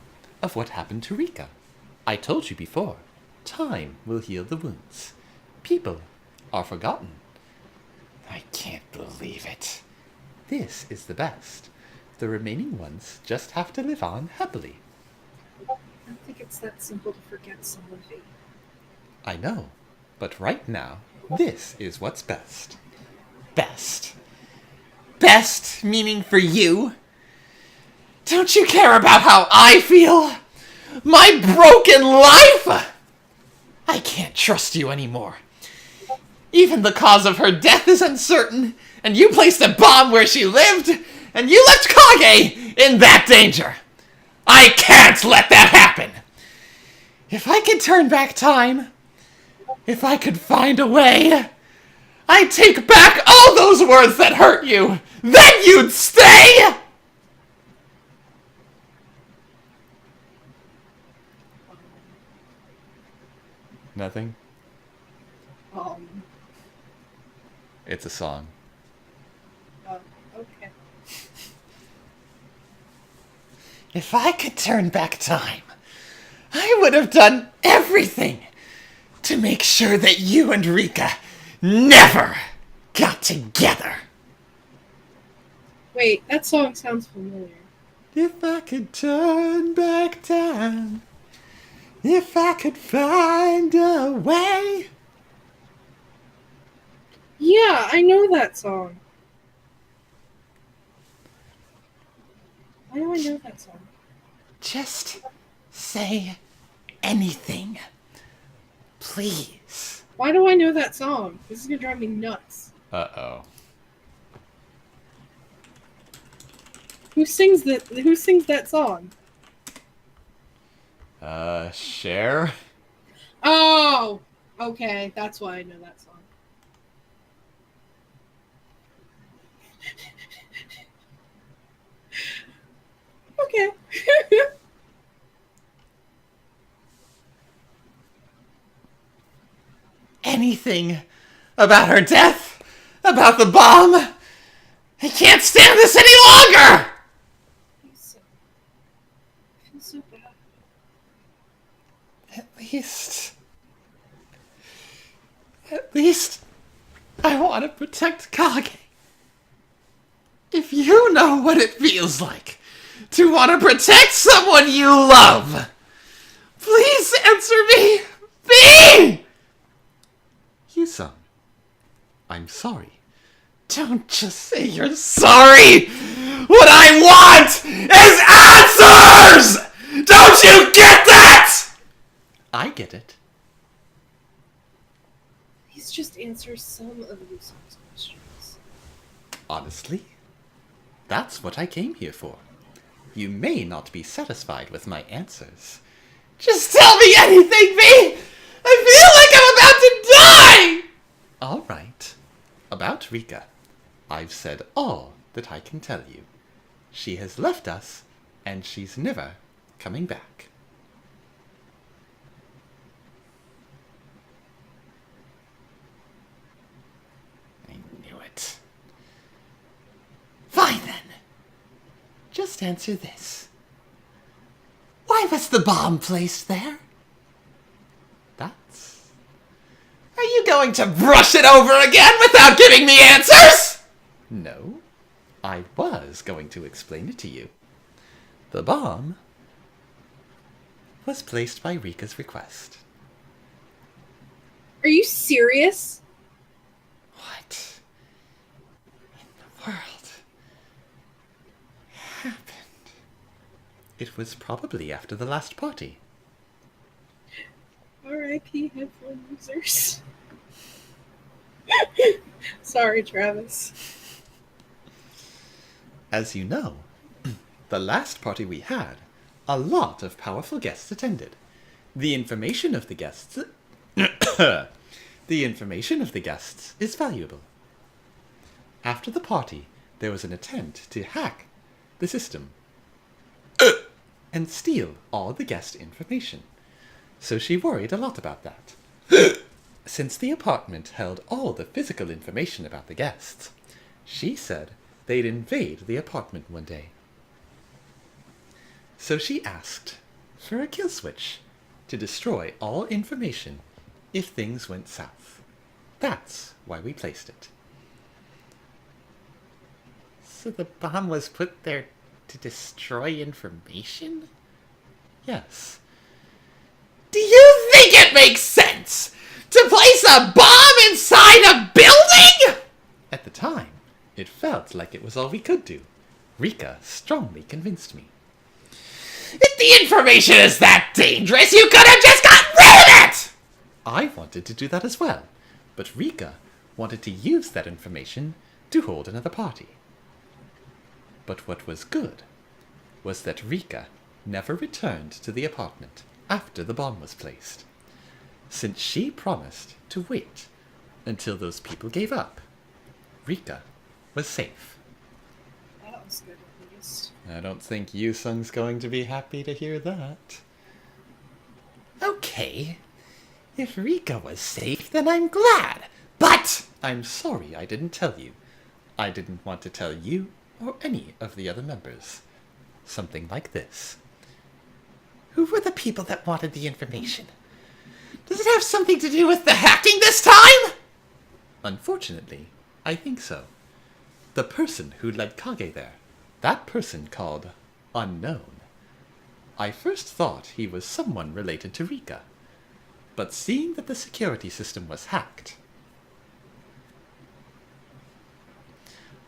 of what happened to Rika. I told you before, time will heal the wounds. People are forgotten. I can't believe it. This is the best. The remaining ones just have to live on happily. I don't think it's that simple to forget someone. I know, but right now, this is what's best. Best. Best meaning for you? Don't you care about how I feel? My broken life? I can't trust you anymore. Even the cause of her death is uncertain, and you placed a bomb where she lived, and you left Kage in that danger. I can't let that happen. If I could turn back time, if I could find a way, I'd take back all those words that hurt you. Then you'd stay! Nothing? Um, It's a song. okay. If I could turn back time, I would have done everything to make sure that you and Rika never got together. Wait, that song sounds familiar. If I could turn back time, if I could find a way. Yeah, I know that song. Why do I know that song? Just say anything. Please. Why do I know that song? This is gonna drive me nuts. Uh-oh. Who sings that song? Cher? Oh! Okay, that's why I know that song. Okay. Anything about her death? About the bomb? I can't stand this any longer! I feel so bad. At least, I want to protect Kage. If you know what it feels like to want to protect someone you love, please answer me. Me! Yusung, I'm sorry. Don't just say you're sorry. What I want is answers! Don't you get that? I get it. Please just answer some of Yusung's questions. Honestly, that's what I came here for. You may not be satisfied with my answers. Just tell me anything, V! I feel like I'm about to die! All right. About Rika, I've said all that I can tell you. She has left us, and she's never coming back. I knew it. Fine then. Just answer this. Why was the bomb placed there? going to brush it over again without giving me answers? No, I was going to explain it to you. The bomb was placed by Rika's request. Are you serious? What in the world happened? It was probably after the last party. R.I.P. headphone users. Sorry, Travis. As you know, the last party we had, a lot of powerful guests attended. The information of the guests the information of the guests is valuable. After the party, there was an attempt to hack the system and steal all the guest information. So she worried a lot about that. Since the apartment held all the physical information about the guests, she said they'd invade the apartment one day. So she asked for a kill switch to destroy all information if things went south. That's why we placed it. So the bomb was put there to destroy information? Yes. Do you think it makes sense to place a bomb inside a building? At the time, it felt like it was all we could do. Rika strongly convinced me. If the information is that dangerous, you could have just gotten rid of it! I wanted to do that as well, but Rika wanted to use that information to hold another party. But what was good was that Rika never returned to the apartment after the bomb was placed, since she promised to wait until those people gave up. Rika was safe. That was good, at least. I don't think Yusung's going to be happy to hear that. Okay, if Rika was safe, then I'm glad. But I'm sorry I didn't tell you. I didn't want to tell you or any of the other members. Something like this. who were the people that wanted the information? Does it have something to do with the hacking this time? Unfortunately, I think so. The person who led Kage there, that person called Unknown. I first thought he was someone related to Rika, but seeing that the security system was hacked,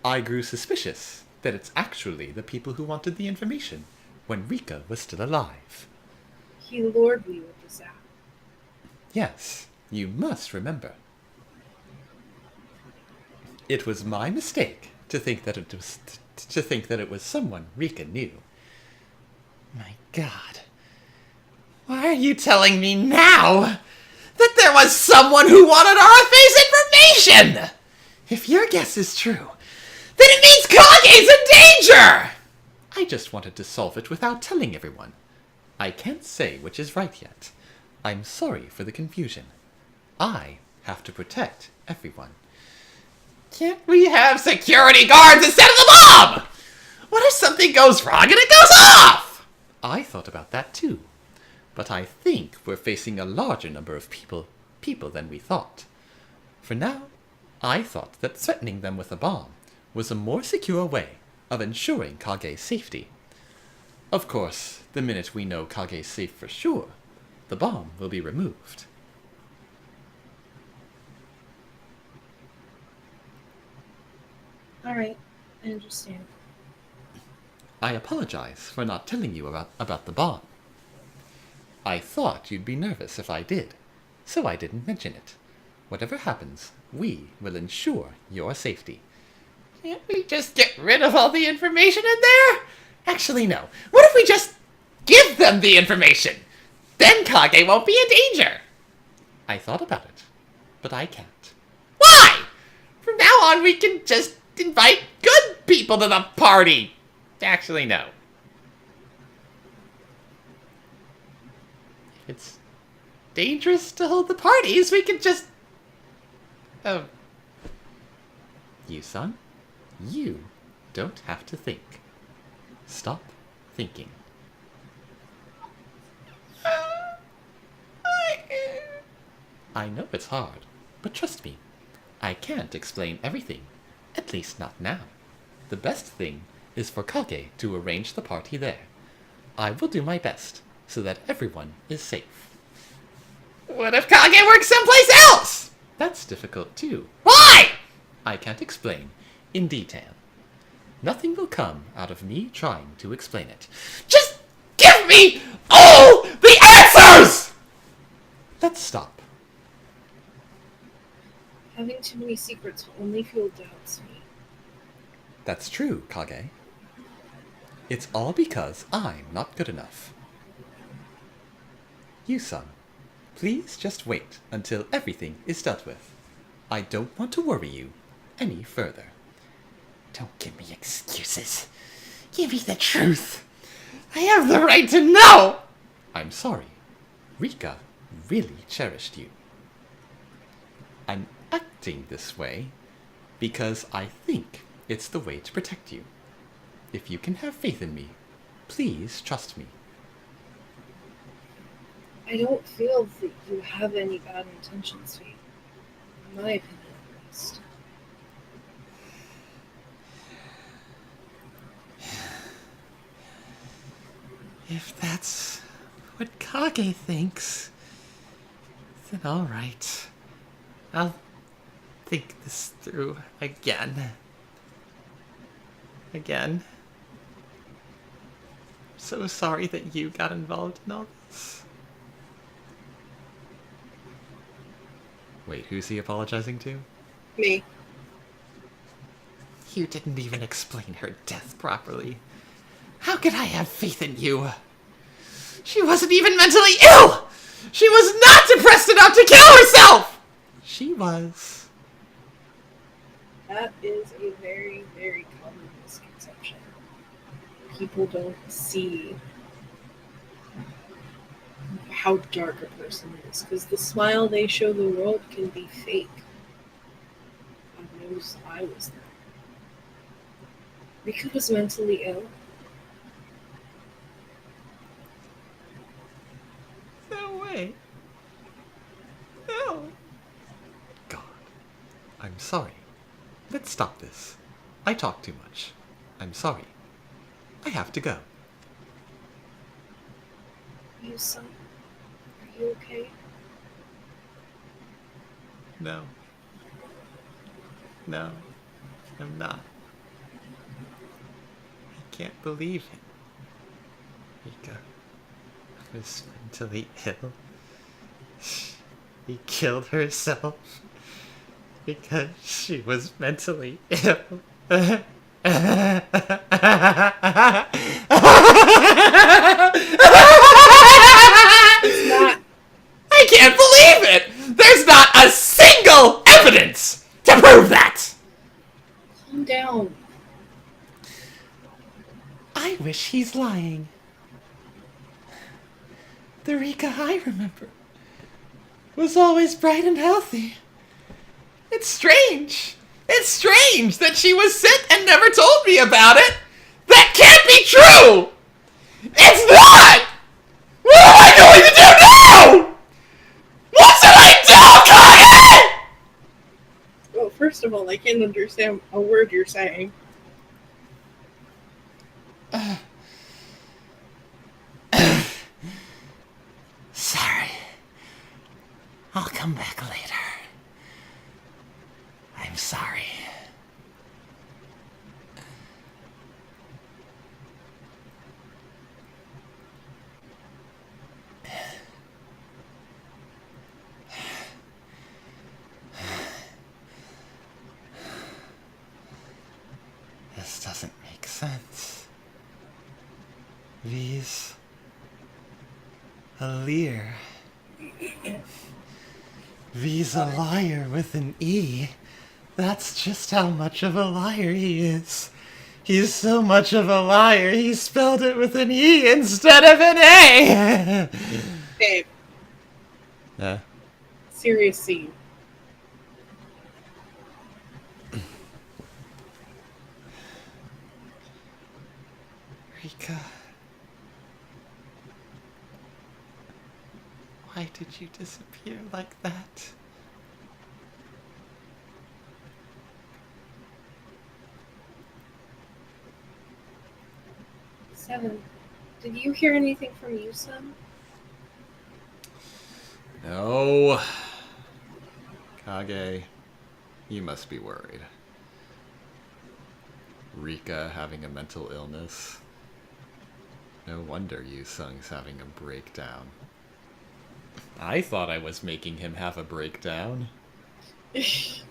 I grew suspicious that it's actually the people who wanted the information when Rika was still alive. He lured me with the zap. Yes, you must remember. It was my mistake to think that it was someone Rika knew. My God. Why are you telling me now that there was someone who wanted RFA's information? If your guess is true, then it means Kage's in danger! I just wanted to solve it without telling everyone. I can't say which is right yet. I'm sorry for the confusion. I have to protect everyone. Can't we have security guards instead of the bomb? What if something goes wrong and it goes off? I thought about that too. But I think we're facing a larger number of people than we thought. For now, I thought that threatening them with a bomb was a more secure way of ensuring Kage's safety. Of course, the minute we know Kage's safe for sure, the bomb will be removed. Alright, I understand. I apologize for not telling you about the bomb. I thought you'd be nervous if I did, so I didn't mention it. Whatever happens, we will ensure your safety. Can't we just get rid of all the information in there? Actually, no. What if we just give them the information? Then Kage won't be in danger. I thought about it, but I can't. Why? From now on, we can just invite good people to the party. Actually, no. If it's dangerous to hold the parties, we can just... Oh. Yu-san, you don't have to think. Stop thinking. I know it's hard, But trust me, I can't explain everything. At least not now. The best thing is for Kage to arrange the party there. I will do my best so that everyone is safe. What if Kage works someplace else? That's difficult too. Why? I can't explain in detail. Nothing will come out of me trying to explain it. Just give me all the answers! Let's stop. Having too many secrets will only fuel doubts me. That's true, Kage. It's all because I'm not good enough. You-san, please just wait until everything is dealt with. I don't want to worry you any further. Don't give me excuses. Give me the truth. I have the right to know! I'm sorry. Rika really cherished you. I'm acting this way because I think it's the way to protect you. If you can have faith in me, please trust me. I don't feel that you have any bad intentions, V. In my opinion, at least. If that's what Kage thinks, then all right. I'll think this through again. So sorry that you got involved in all this. Wait, who's he apologizing to? Me. You didn't even explain her death properly. How could I have faith in you? She wasn't even mentally ill! She was not depressed enough to kill herself! She was. That is a very, very common misconception. People don't see how dark a person is, because the smile they show the world can be fake. God knows I was there. Rika was mentally ill. No way. No. God. I'm sorry. Let's stop this. I talk too much. I'm sorry. I have to go. You son, are you okay? No. No, I'm not. I can't believe it. Rika was mentally ill. She killed herself because she was mentally ill. It's not. I can't believe it! There's not a single evidence to prove that! Calm down. I wish he's lying. The Rika I remember was always bright and healthy. It's strange. It's strange that she was sick and never told me about it. That can't be true! It's not! What am I going to do now? What should I do, Kage? Well, first of all, I can't understand a word you're saying. Sorry. I'll come back later. I'm sorry. This doesn't make sense. V's a leer. V's a liar with an E. That's just how much of a liar he is. He's so much of a liar, he spelled it with an E instead of an A. Babe, serious scene. Rika. Why did you disappear like that? Seven. Did you hear anything from you, son? No. Kage, you must be worried. Rika having a mental illness. No wonder Yusung's having a breakdown. I thought I was making him have a breakdown. They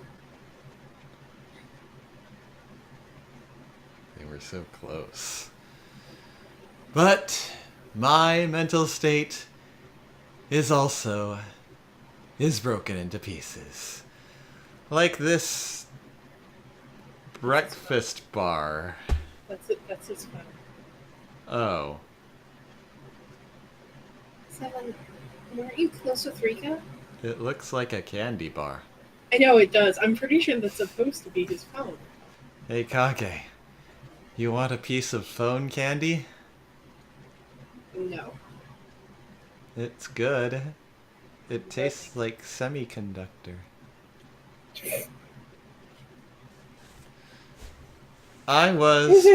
were so close. But my mental state is broken into pieces. Like this breakfast bar. That's his phone. Oh. Seven. Weren't you close with Rika? It looks like a candy bar. I know it does. I'm pretty sure that's supposed to be his phone. Hey Kage, you want a piece of phone candy? No. It's good. It tastes like semiconductor. I was...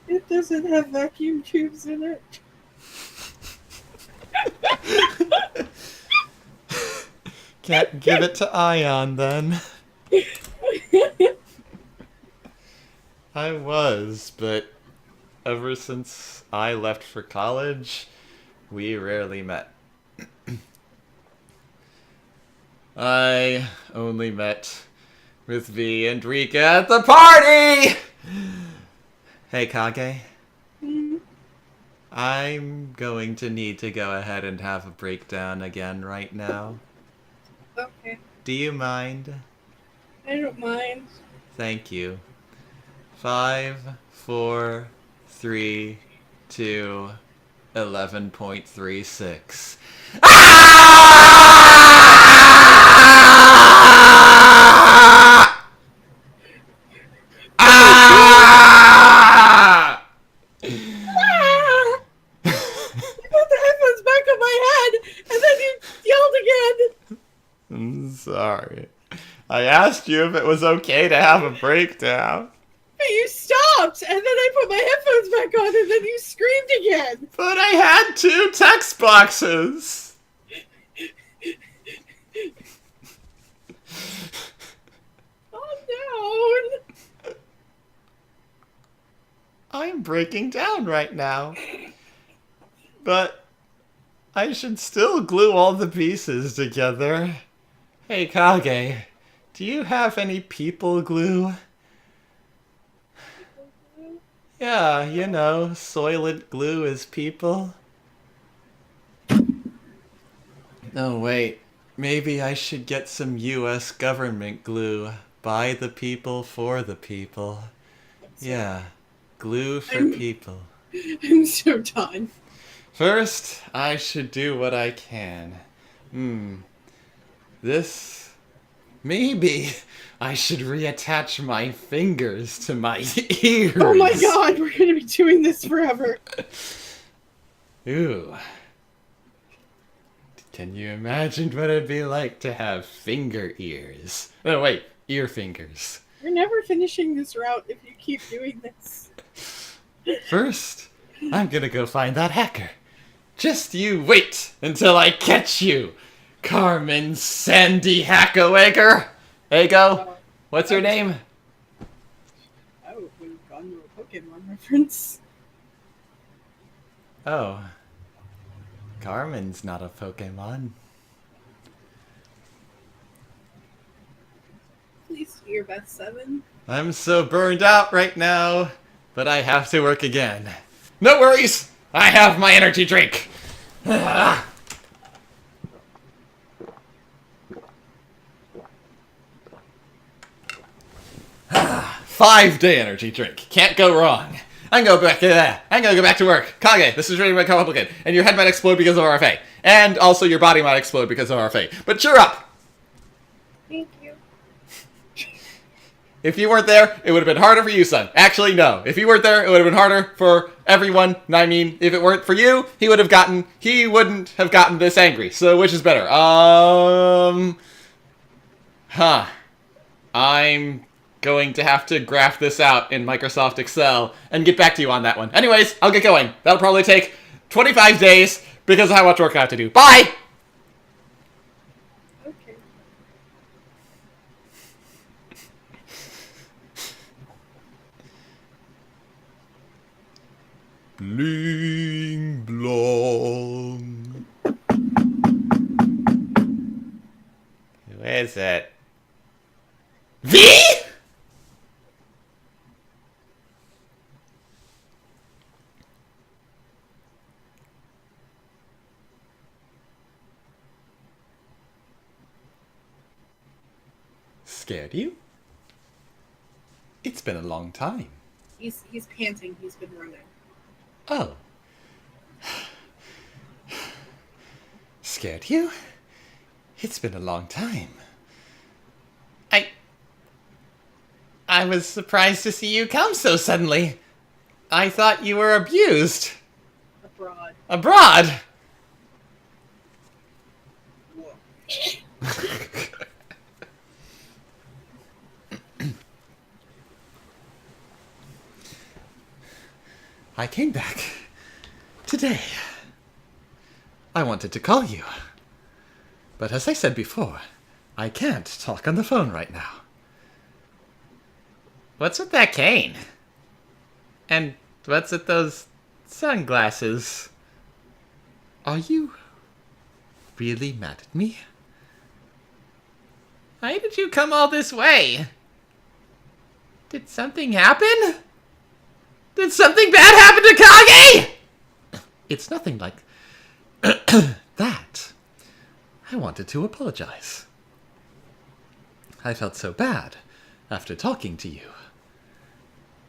It doesn't have vacuum tubes in it. Can't give it to Ion then. I was, but ever since I left for college, we rarely met. I only met with V and Rika at the party! Hey Kage, I'm going to need to go ahead and have a breakdown again right now. Okay. Do you mind? I don't mind. Thank you. 5, 4, 3, 2, 11.36. I'm sorry. I asked you if it was okay to have a breakdown. But you stopped, and then I put my headphones back on, and then you screamed again. But I had 2 text boxes. Calm down. I'm breaking down right now. But I should still glue all the pieces together. Hey Kage, do you have any people glue? Yeah, you know, Soylent glue is people. No, wait. Maybe I should get some US government glue. By the people, for the people. Yeah, glue for people. I'm so done. First, I should do what I can. This... Maybe I should reattach my fingers to my ears. Oh my god, we're gonna be doing this forever. Ooh. Can you imagine what it'd be like to have finger ears? Oh wait, ear fingers. We're never finishing this route if you keep doing this. First, I'm gonna go find that hacker. Just you wait until I catch you, Carmen Sandy Hackoegger. Ego, what's your name? I would have gone to a Pokemon reference. Oh. Carmen's not a Pokemon. Please do your best, Seven. I'm so burned out right now, but I have to work again. No worries! I have my energy drink! 5-day energy drink. Can't go wrong. I'm gonna go back to that. I'm gonna go back to work. Kage, this is really complicated. And your head might explode because of RFA. And also your body might explode because of RFA. But cheer up! Thank you. If you weren't there, it would have been harder for you, son. Actually, no. If you weren't there, it would have been harder for everyone. I mean, if it weren't for you, he wouldn't have gotten this angry. So which is better? I'm going to have to graph this out in Microsoft Excel and get back to you on that one. Anyways, I'll get going. That'll probably take 25 days because of how much work I have to do. Bye! Okay. Bling blong. Who is it? V? Scared you? It's been a long time. He's panting. He's been running. Oh. Scared you? It's been a long time. I was surprised to see you come so suddenly. I thought you were abused. Abroad. Abroad? Whoa. I came back today. I wanted to call you. But as I said before, I can't talk on the phone right now. What's with that cane? And what's with those sunglasses? Are you really mad at me? Why did you come all this way? Did something happen? Did something bad happen to Kage? It's nothing like that. I wanted to apologize. I felt so bad after talking to you.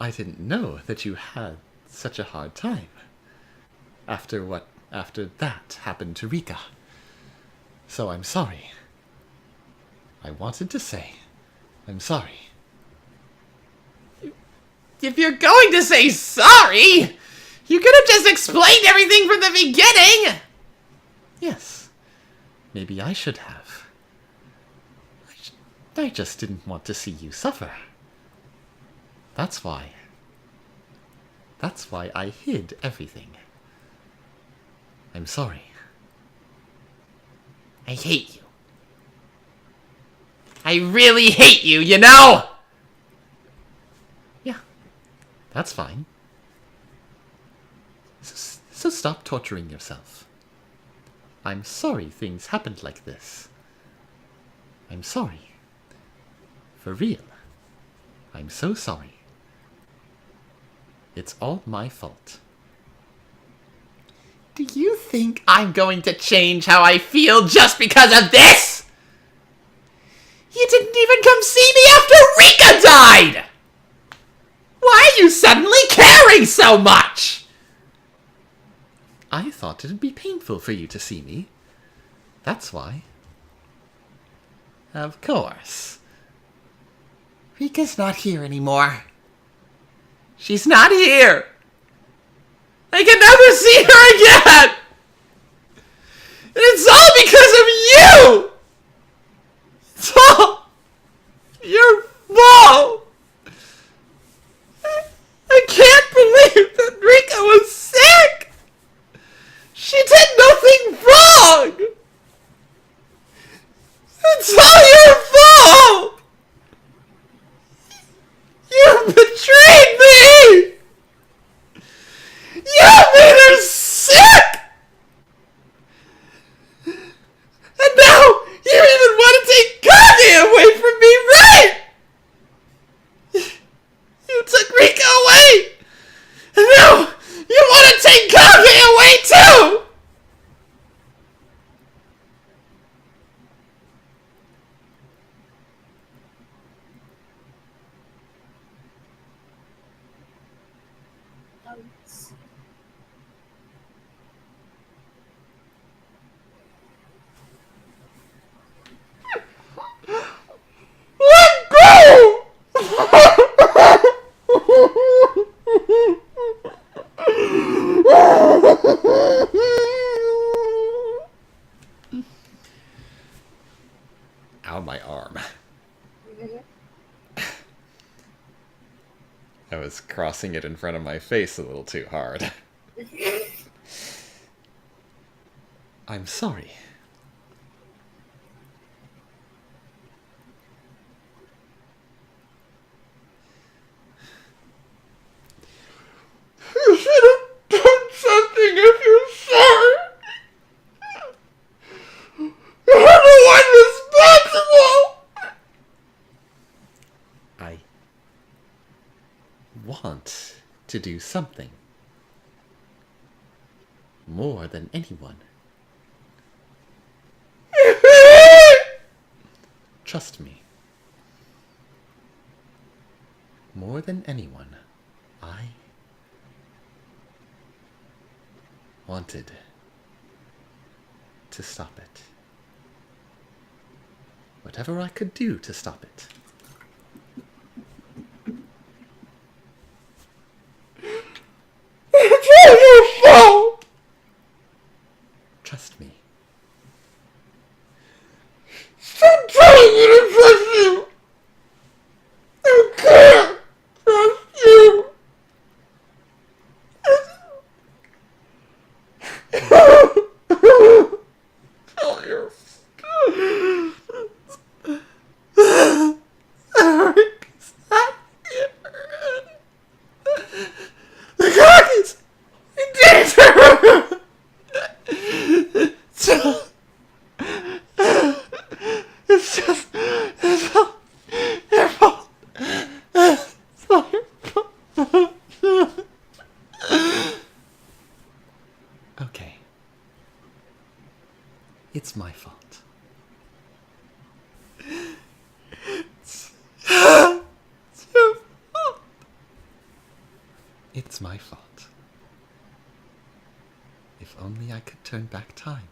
I didn't know that you had such a hard time after that happened to Rika. So I'm sorry. I wanted to say I'm sorry. If you're going to say sorry, you could have just explained everything from the beginning. Yes, maybe I should have. I just didn't want to see you suffer. That's why I hid everything. I'm sorry. I hate you. I really hate you, you know? Yeah, that's fine. So stop torturing yourself. I'm sorry things happened like this. I'm sorry. For real. I'm so sorry. It's all my fault. Do you think I'm going to change how I feel just because of this? You didn't even come see me after Rika died! Why are you suddenly caring so much? I thought it'd be painful for you to see me. That's why. Of course. Rika's not here anymore. She's not here. I can never see her again. And it's all because of you. It's all your fault. I can't believe that Rika was sick. She did nothing wrong. It's all your fault. You betrayed me. You made her sick. And now you even want to take Kage away from me, right? You took Rika away. And now you want to take Kage away too. Let go! Ow, my arm. I was crossing it in front of my face a little too hard. I'm sorry. You should have done something if you're sorry. You're the one responsible. I want to do something. More than anyone. Trust me. More than anyone, I wanted to stop it. Whatever I could do to stop it. It's all your fault. Trust me. Stop telling me to trust you. I can't trust you. Tell your the cookies. It's just it's all your fault. It's all your fault. Okay. It's my fault. It's my fault. If only I could turn back time.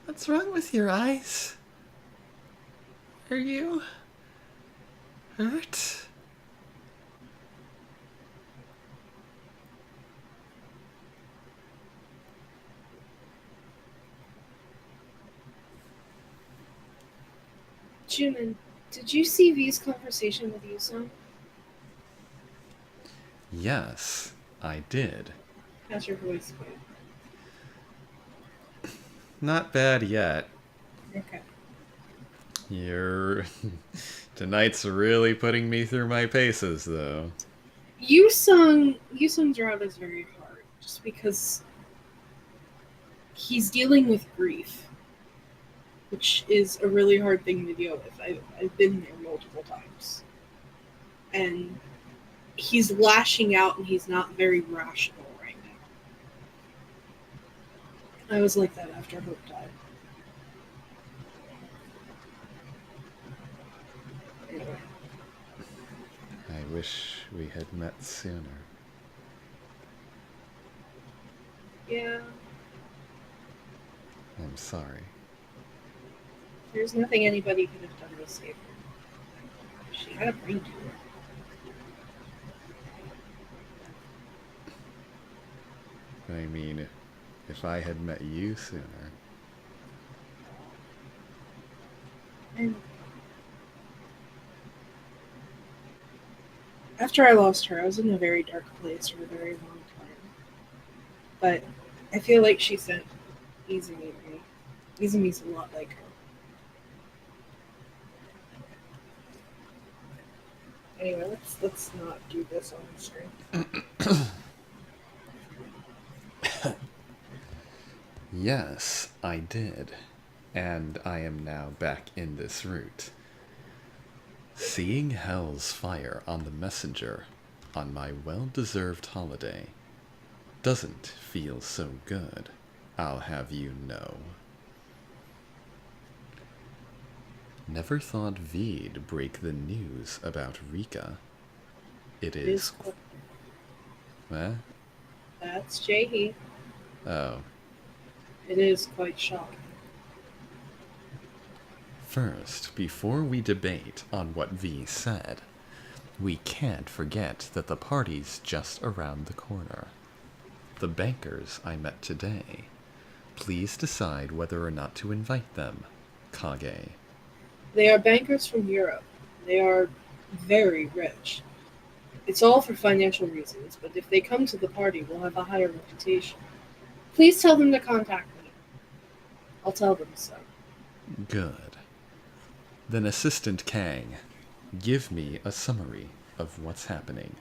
What's wrong with your eyes? Are you hurt? Juman, did you see V's conversation with Yusung? Yes, I did. How's your voice going? Not bad yet. Okay. Tonight's really putting me through my paces, though. Yusung's route is very hard, just because he's dealing with grief, which is a really hard thing to deal with. I've been there multiple times. And he's lashing out and he's not very rational right now. I was like that after Hope died. Anyway. I wish we had met sooner. Yeah, I'm sorry. there's nothing anybody could have done to save her. She had a brain tumor. I mean, if I had met you sooner. And after I lost her, I was in a very dark place for a very long time. But I feel like she sent Izumi to me. Izumi's a lot like her. Anyway, let's not do this on the screen. Yes, I did. And I am now back in this route. Seeing Hell's fire on the messenger on my well-deserved holiday doesn't feel so good, I'll have you know. Never thought V'd break the news about Rika. It is... What? That's Jaehee. Oh. It is quite shocking. First, before we debate on what V said, we can't forget that the party's just around the corner. the bankers I met today. Please decide whether or not to invite them, Kage. They are bankers from Europe. They are very rich. It's all for financial reasons, but if they come to the party, we'll have a higher reputation. Please tell them to contact me. I'll tell them so. Good. Then Assistant Kang, give me a summary of what's happening.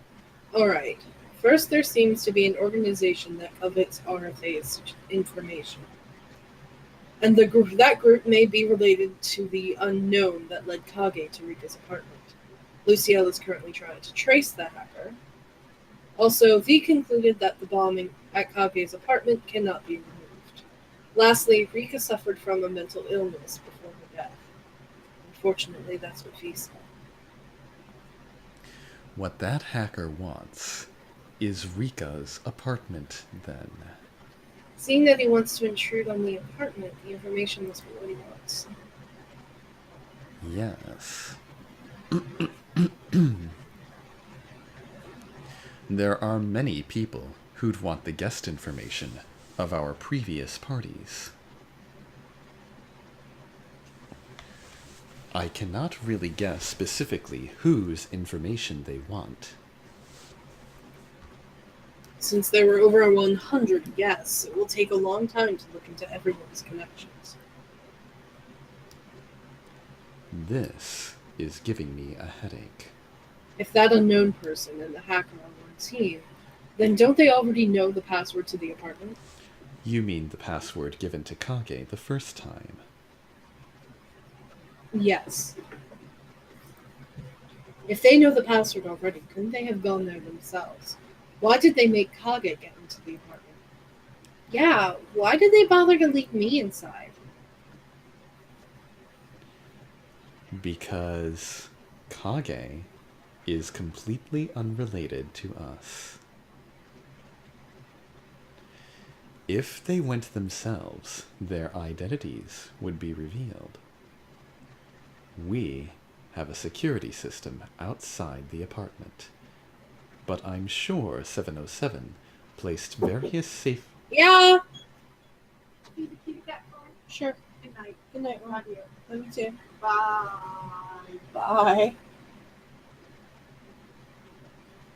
Alright. First, there seems to be an organization that covets RFA's information. And that group may be related to the unknown that led Kage to Rika's apartment. Luciel is currently trying to trace the hacker. Also, V concluded that the bombing at Kage's apartment cannot be removed. Lastly, Rika suffered from a mental illness before her death. Unfortunately, that's what V said. What that hacker wants is Rika's apartment, then. Seeing that he wants to intrude on the apartment, the information must be what he wants. Yes. There are many people who'd want the guest information of our previous parties. I cannot really guess specifically whose information they want. Since there were over 100 guests, it will take a long time to look into everyone's connections. This is giving me a headache. If that unknown person and the hacker are one team, then don't they already know the password to the apartment? You mean the password given to Kage the first time? Yes. If they know the password already, couldn't they have gone there themselves? Why did they make Kage get into the apartment? Yeah, why did they bother to leave me inside? Because Kage is completely unrelated to us. If they went themselves, their identities would be revealed. We have a security system outside the apartment, but I'm sure 707 placed various safe... Yeah. Can you keep that phone? Sure. Good night. Good night, Ron. Love you. Love you too. Bye. Bye.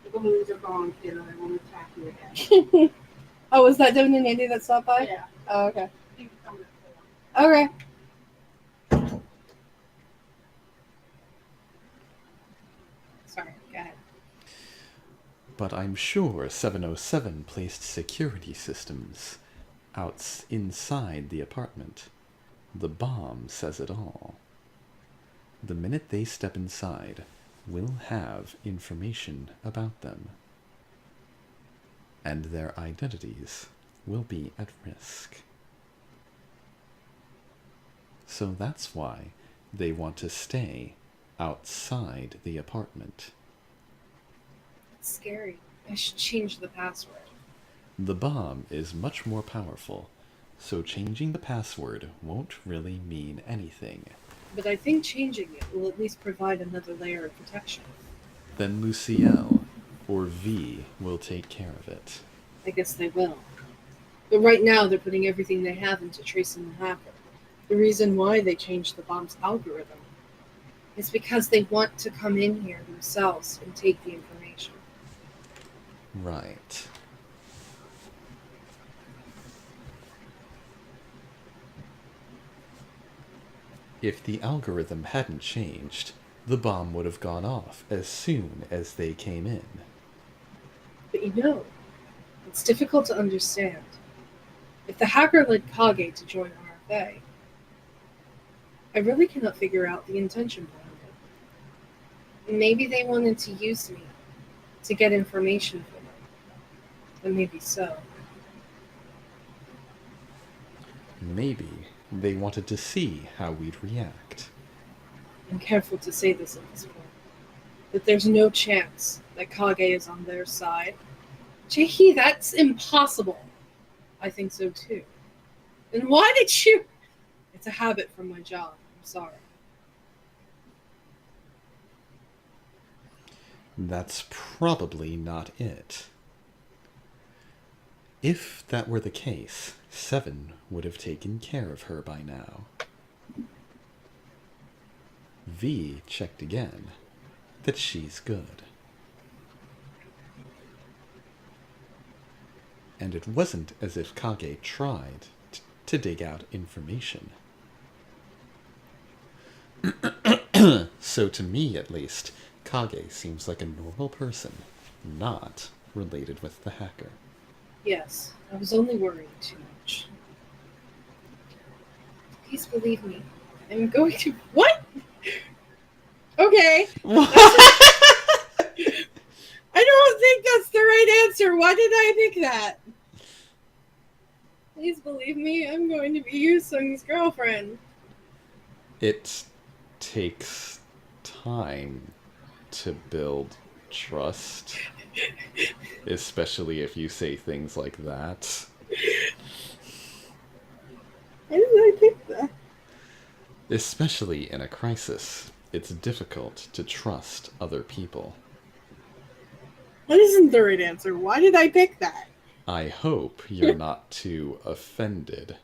The balloons are gone, kiddo. I won't attack you again. Oh, was that Devin and Andy that stopped by? Yeah. Oh, okay. Think it's coming up. Okay. Sorry, go ahead. But I'm sure 707 placed security systems inside the apartment. The bomb says it all. The minute they step inside, we'll have information about them. And their identities will be at risk. So that's why they want to stay outside the apartment. It's scary. I should change the password. The bomb is much more powerful, so changing the password won't really mean anything. But I think changing it will at least provide another layer of protection. Then Luciel or V will take care of it. I guess they will. But right now they're putting everything they have into tracing the hacker. The reason why they changed the bomb's algorithm is because they want to come in here themselves and take the information. Right. If the algorithm hadn't changed, the bomb would have gone off as soon as they came in. But you know, it's difficult to understand. If the hacker led Kage to join RFA, I really cannot figure out the intention behind it. Maybe they wanted to use me to get information from them. And maybe so. Maybe they wanted to see how we'd react. I'm careful to say this at this point, but there's no chance that Kage is on their side. Jahi, that's impossible. I think so too. And why did you? It's a habit from my job. I'm sorry. That's probably not it. If that were the case, Seven would have taken care of her by now. V checked again that she's good. And it wasn't as if Kage tried to dig out information. So to me, at least, Kage seems like a normal person, not related with the hacker. Yes, I was only worrying too much. Please believe me. I'm going to. What? Okay. I don't think that's the right answer. Why did I pick that? Please believe me, I'm going to be Yusung's girlfriend. It takes time to build trust, especially if you say things like that. Why did I pick that? Especially in a crisis, it's difficult to trust other people. That isn't the right answer. Why did I pick that? I hope you're not too offended.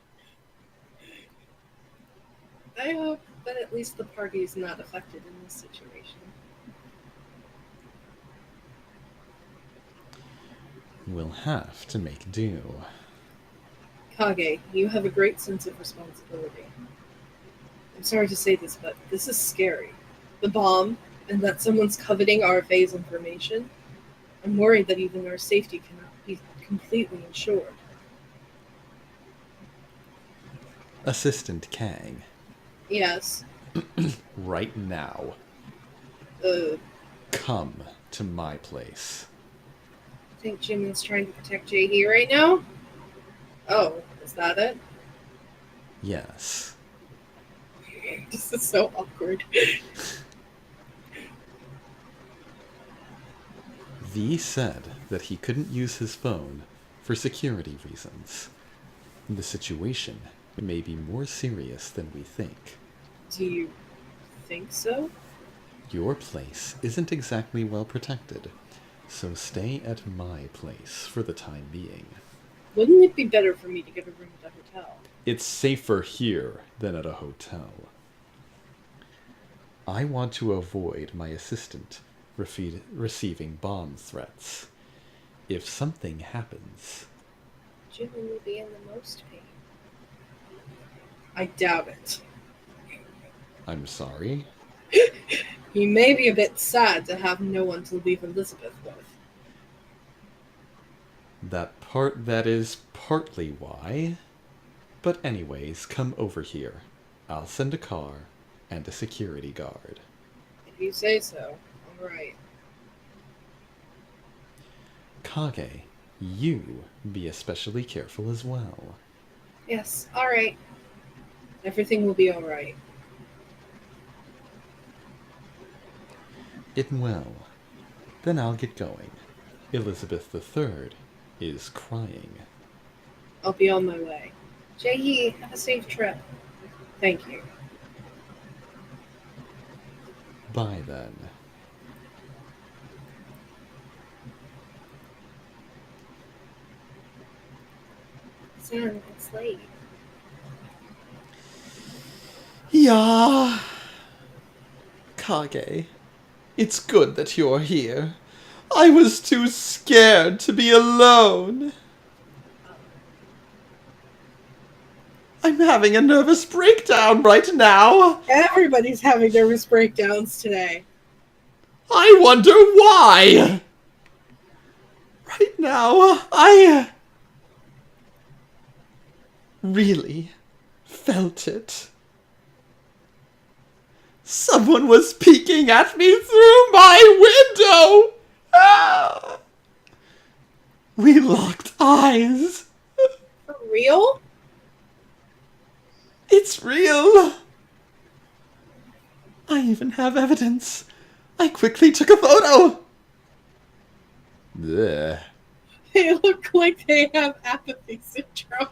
I hope that at least the party is not affected in this situation. We'll have to make do. Kage, you have a great sense of responsibility. I'm sorry to say this, but this is scary. The bomb, and that someone's coveting RFA's information. I'm worried that even our safety cannot be completely ensured. Assistant Kang, Yes. right now, come to my place. I think Jim is trying to protect Jae-hee right now? Oh, is that it? Yes. This is so awkward. V said that he couldn't use his phone for security reasons. The situation may be more serious than we think. Do you think so? Your place isn't exactly well protected, so stay at my place for the time being. Wouldn't it be better for me to get a room at the hotel? It's safer here than at a hotel. I want to avoid my assistant receiving bomb threats. If something happens... Jim will be in the most pain. I doubt it. I'm sorry? He may be a bit sad to have no one to leave Elizabeth with. That is partly why. But anyways, come over here. I'll send a car and a security guard. If you say so, alright. Kage, you be especially careful as well. Yes, alright. Everything will be alright. Well. Then I'll get going. Elizabeth III is crying. I'll be on my way. Jae-hee, have a safe trip. Thank you. Bye then. Sam, it's late. Yeah. Kage, it's good that you're here. I was too scared to be alone. I'm having a nervous breakdown right now. Everybody's having nervous breakdowns today. I wonder why. Right now, I really felt it. Someone was peeking at me through my window. Ah! We locked eyes. For real? It's real. I even have evidence. I quickly took a photo. Blech. They look like they have apathy syndrome.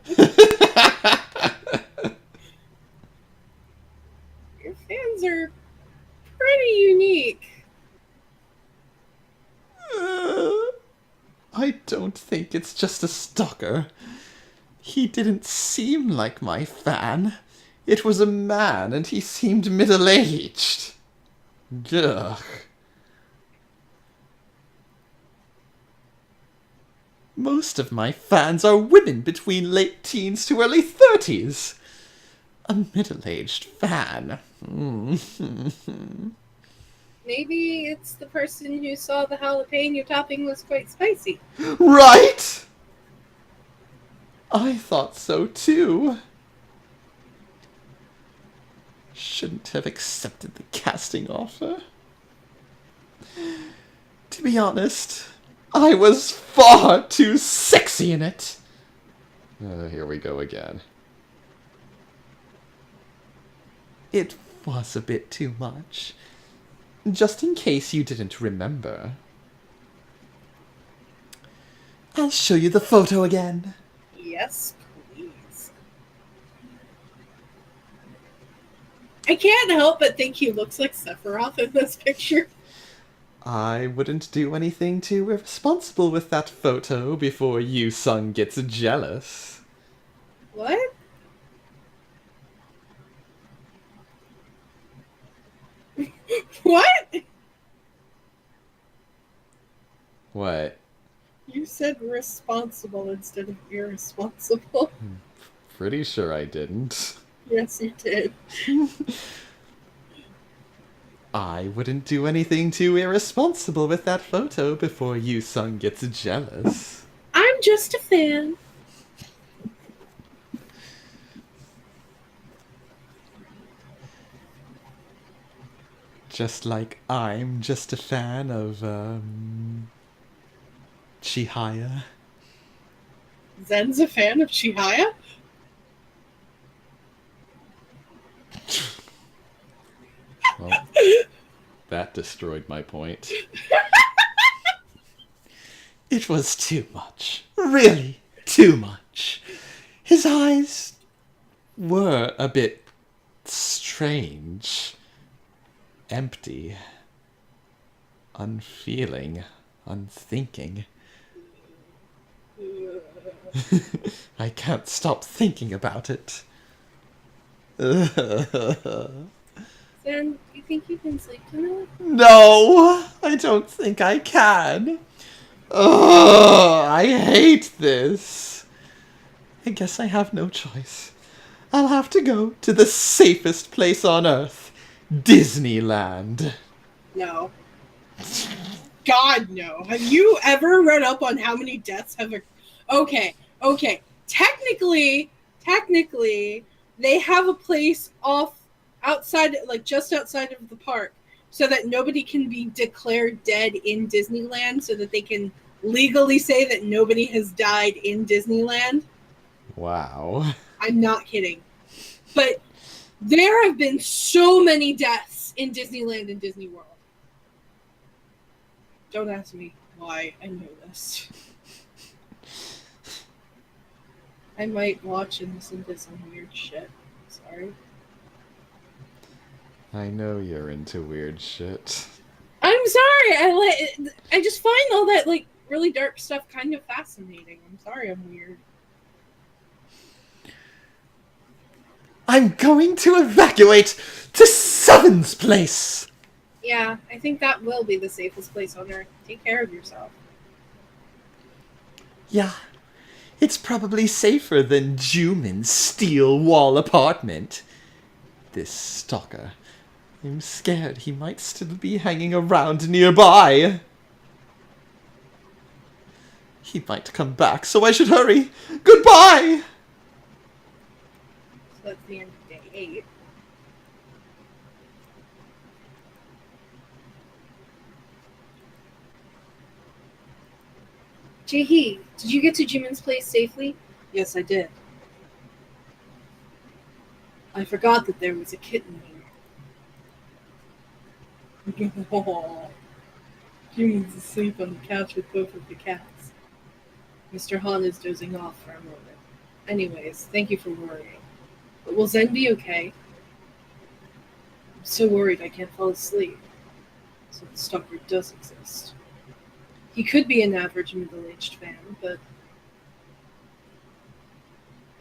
Your fans are pretty unique. I don't think it's just a stalker. He didn't seem like my fan. It was a man, and he seemed middle-aged. Ugh. Most of my fans are women between late teens to early 30s. A middle-aged fan. Maybe it's the person who saw the jalapeno topping was quite spicy. Right? I thought so too. Shouldn't have accepted the casting offer. To be honest, I was far too sexy in it. Here we go again. It was a bit too much. Just in case you didn't remember. I'll show you the photo again. Yes, please. I can't help but think he looks like Sephiroth in this picture. I wouldn't do anything too irresponsible with that photo before Yu-sung gets jealous. What? What? What? You said responsible instead of irresponsible. Pretty sure I didn't. Yes, you did. I wouldn't do anything too irresponsible with that photo before Yu-sung gets jealous. I'm just a fan. Just like I'm just a fan of, Chihaya. Zen's a fan of Chihaya? Well, that destroyed my point. It was too much. Really, too much. His eyes were a bit strange. Empty. Unfeeling. Unthinking. I can't stop thinking about it. Zen, you think you can sleep tonight? No, I don't think I can. Ugh, I hate this. I guess I have no choice. I'll have to go to the safest place on Earth, Disneyland. No. God, no. Have you ever read up on how many deaths have occurred? Okay. Technically, they have a place outside, like just outside of the park, so that nobody can be declared dead in Disneyland, so that they can legally say that nobody has died in Disneyland. Wow. I'm not kidding. But there have been so many deaths in Disneyland and Disney World. Don't ask me why I know this. I might watch and listen to some weird shit. Sorry. I know you're into weird shit. I'm sorry. I just find all that like really dark stuff kind of fascinating. I'm sorry I'm weird. I'm going to evacuate to Seven's place. Yeah, I think that will be the safest place on Earth. Take care of yourself. Yeah, it's probably safer than Jumin's steel wall apartment. This stalker. I'm scared he might still be hanging around nearby. He might come back, so I should hurry. Goodbye! So that's the end of day 8. Jaehee, did you get to Jimin's place safely? Yes, I did. I forgot that there was a kitten here. Jimin's asleep on the couch with both of the cats. Mr. Han is dozing off for a moment. Anyways, thank you for worrying. But will Zen be okay? I'm so worried I can't fall asleep. So the stalker does exist. He could be an average middle-aged fan, but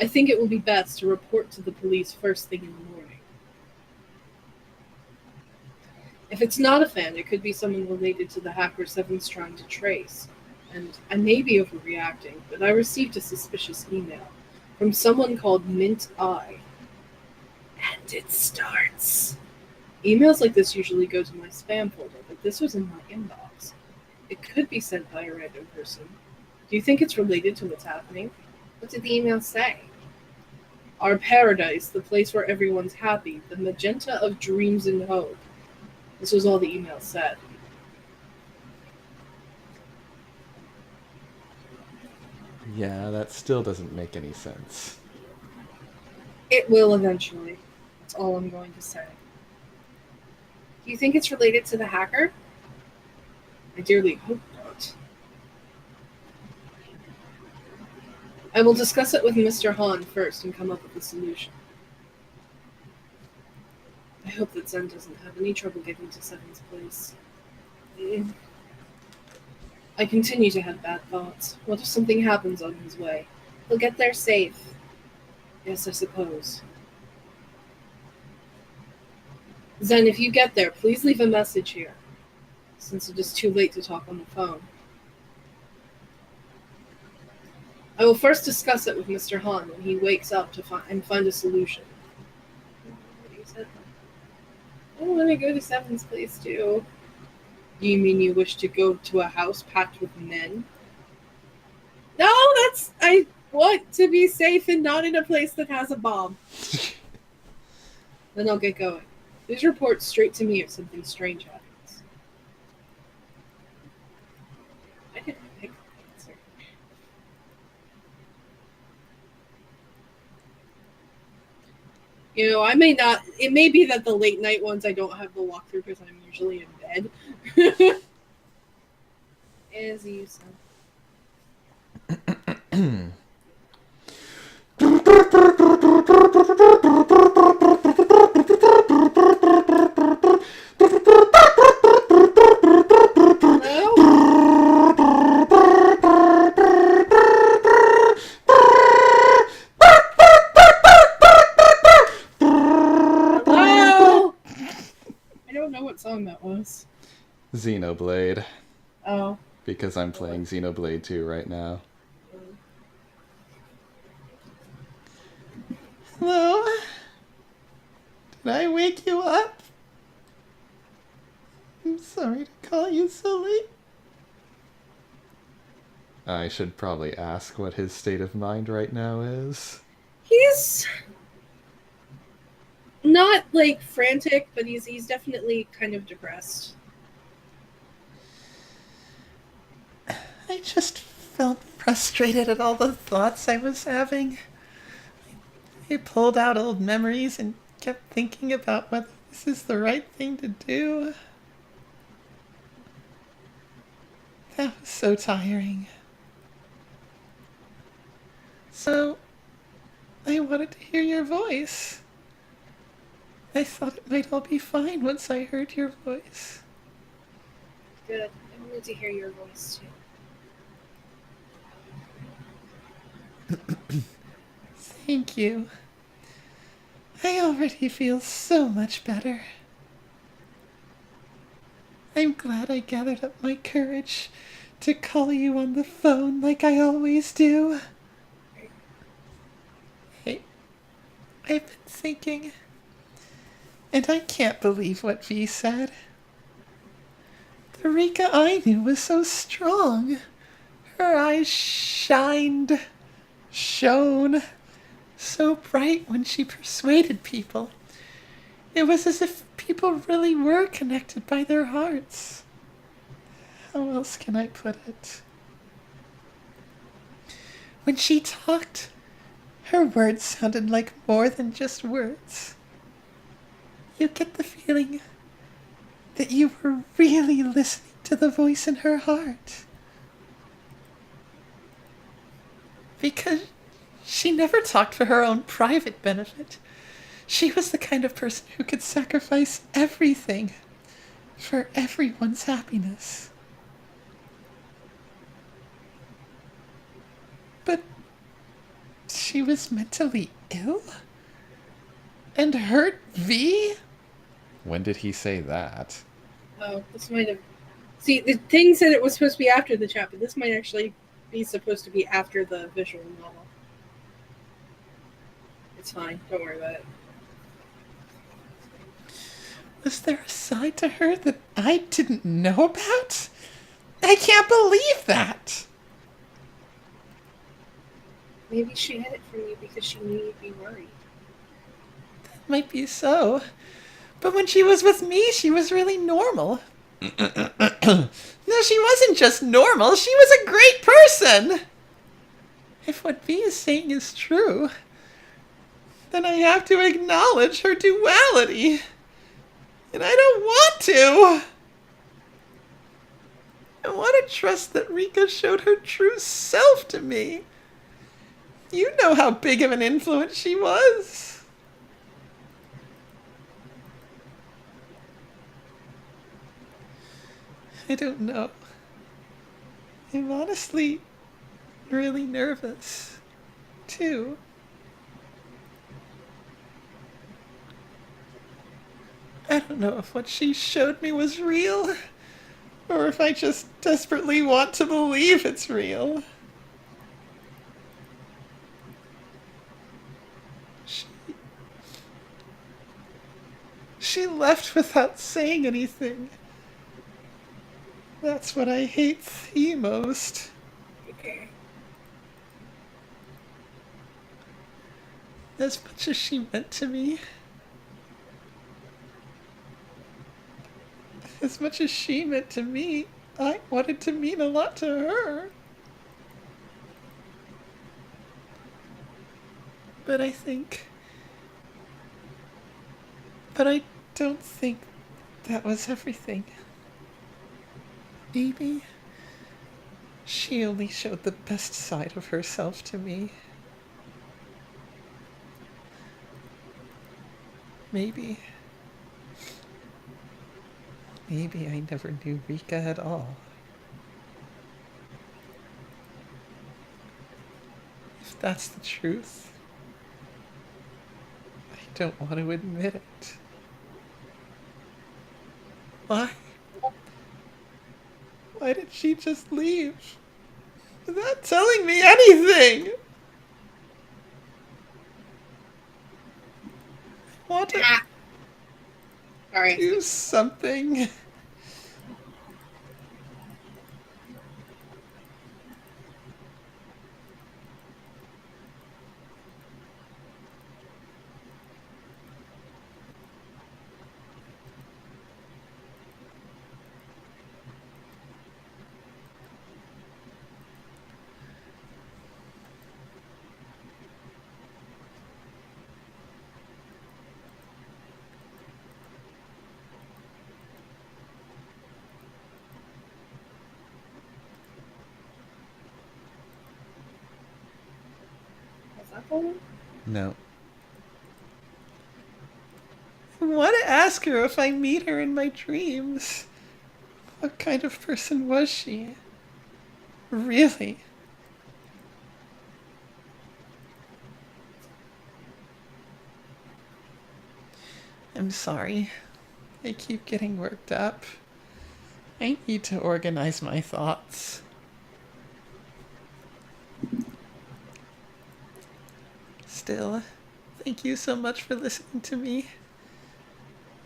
I think it will be best to report to the police first thing in the morning. If it's not a fan, it could be someone related to the hacker Seven's trying to trace. And I may be overreacting, but I received a suspicious email from someone called Mint Eye. And it starts. Emails like this usually go to my spam folder, but this was in my inbox. It could be sent by a random person. Do you think it's related to what's happening? What did the email say? Our paradise, the place where everyone's happy, the magenta of dreams and hope. This was all the email said. Yeah, that still doesn't make any sense. It will eventually. That's all I'm going to say. Do you think it's related to the hacker? I dearly hope not. I will discuss it with Mr. Hahn first and come up with a solution. I hope that Zen doesn't have any trouble getting to Seven's place. I continue to have bad thoughts. What if something happens on his way? He'll get there safe. Yes, I suppose. Zen, if you get there, please leave a message here, since it is too late to talk on the phone. I will first discuss it with Mr. Han when he wakes up to find a solution. I want to go to Seven's place too. You mean you wish to go to a house packed with men? No, I want to be safe and not in a place that has a bomb. Then I'll get going. Please report straight to me if something strange happens. I didn't pick the answer. You know, I may not. It may be that the late night ones I don't have the walkthrough because I'm usually in bed. As you said. Hello? I don't know what song that was. Xenoblade. Oh. Because I'm playing Xenoblade 2 right now. Hello? Did I wake you up? I'm sorry to call you so late. I should probably ask what his state of mind right now is. He's not like frantic, but he's definitely kind of depressed. I just felt frustrated at all the thoughts I was having. I pulled out old memories and kept thinking about whether this is the right thing to do. That was so tiring. So, I wanted to hear your voice. I thought it might all be fine once I heard your voice. Good. I wanted to hear your voice too. Thank you. I already feel so much better. I'm glad I gathered up my courage to call you on the phone like I always do. Hey, I've been thinking, and I can't believe what V said. The Rika I knew was so strong. Her eyes shone so bright when she persuaded people. It was as if people really were connected by their hearts. How else can I put it? When she talked, her words sounded like more than just words. You get the feeling that you were really listening to the voice in her heart. Because she never talked for her own private benefit. She was the kind of person who could sacrifice everything for everyone's happiness. But she was mentally ill? And hurt V? When did he say that? Oh, this might have. See, the thing said it was supposed to be after the chat, but this might actually be supposed to be after the visual novel. It's fine. Don't worry about it. Was there a side to her that I didn't know about? I can't believe that! Maybe she hid it from you because she knew you'd be worried. Might be so. But when she was with me, she was really normal. No, she wasn't just normal, she was a great person! If what V is saying is true, then I have to acknowledge her duality. And I don't want to! I want to trust that Rika showed her true self to me. You know how big of an influence she was. I don't know. I'm honestly really nervous, too. I don't know if what she showed me was real, or if I just desperately want to believe it's real. She left without saying anything. That's what I hate the most. As much as she meant to me, as much as she meant to me, I wanted to mean a lot to her. But I don't think that was everything. Maybe she only showed the best side of herself to me. Maybe I never knew Rika at all. If that's the truth, I don't want to admit it. Why? Why did she just leave? Without telling me anything? I want to Alright. do something. Is that the one? No. I want to ask her if I meet her in my dreams. What kind of person was she? Really? I'm sorry. I keep getting worked up. I need to organize my thoughts. Still, thank you so much for listening to me.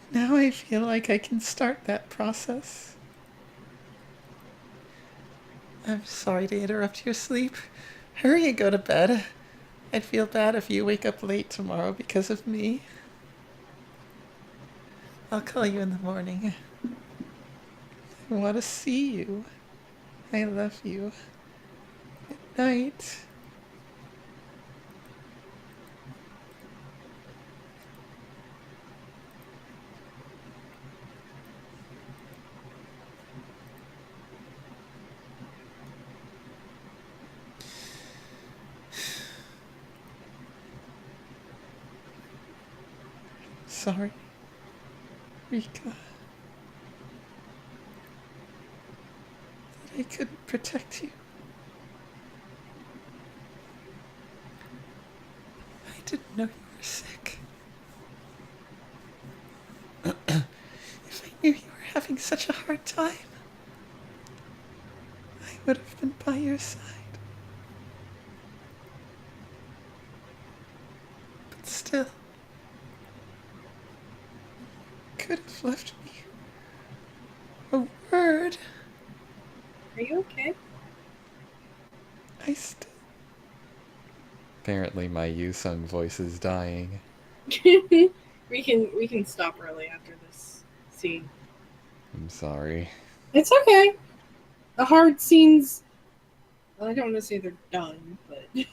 Now I feel like I can start that process. I'm sorry to interrupt your sleep. Hurry and go to bed. I'd feel bad if you wake up late tomorrow because of me. I'll call you in the morning. I want to see you. I love you. Good night. Sorry, Rika. That I couldn't protect you. didn't know you were sick. If I knew you were having such a hard time, I would have been by your side. But still, could have left me a word. Are you okay? I still. Apparently, my Yusung voice is dying. we can stop early after this scene. I'm sorry. It's okay. The hard scenes. Well, I don't want to say they're done, but I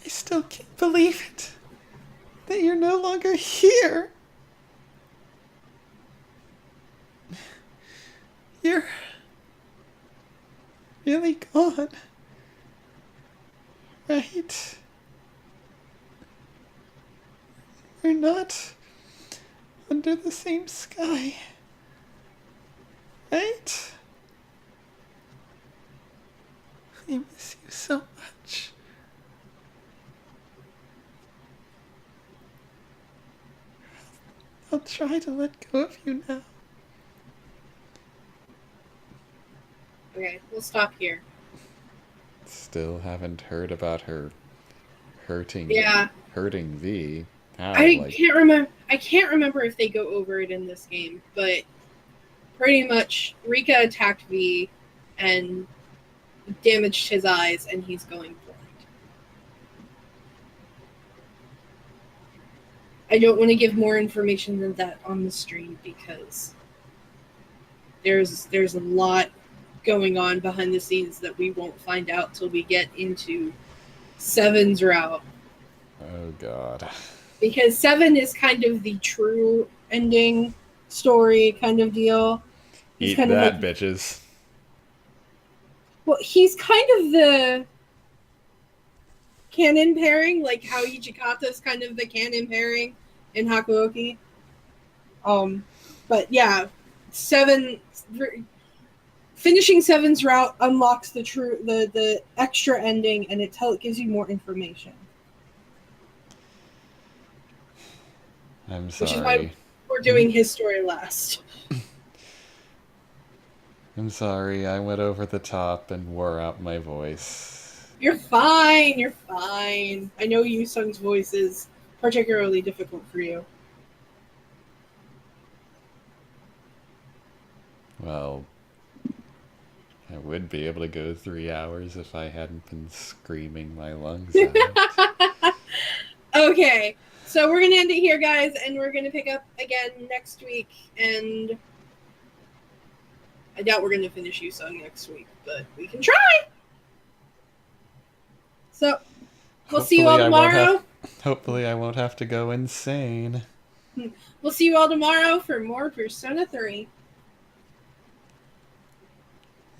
still can't believe it. That you're no longer here. You're really gone. Right? We're not under the same sky. Right? I miss you so much. I'll try to let go of you now. okay, we'll stop here. Still haven't heard about her hurting V. How? I can't remember if they go over it in this game, but pretty much Rika attacked V and damaged his eyes, and he's going blind. I don't want to give more information than that on the stream because there's a lot going on behind the scenes that we won't find out till we get into Seven's route. Oh god. Because 7 is kind of the true ending story kind of deal. He's Eat kind of that, like, bitches. well, he's kind of the canon pairing, like how Ichikata's kind of the canon pairing in Hakuoki. But yeah, 7 finishing 7's route unlocks the extra ending, and it gives you more information. I'm Which is sorry. why we're doing his story last. I'm sorry, I went over the top and wore out my voice. You're fine. You're fine. I know Yusung's voice is particularly difficult for you. Well, I would be able to go 3 hours if I hadn't been screaming my lungs out. Okay, so we're gonna end it here, guys, and we're gonna pick up again next week. And I doubt we're gonna finish Yusung next week, but we can try. So we'll see you all tomorrow. Hopefully I won't have to go insane. We'll see you all tomorrow for more Persona 3.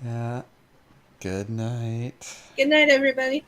Yeah. Good night. Good night, everybody.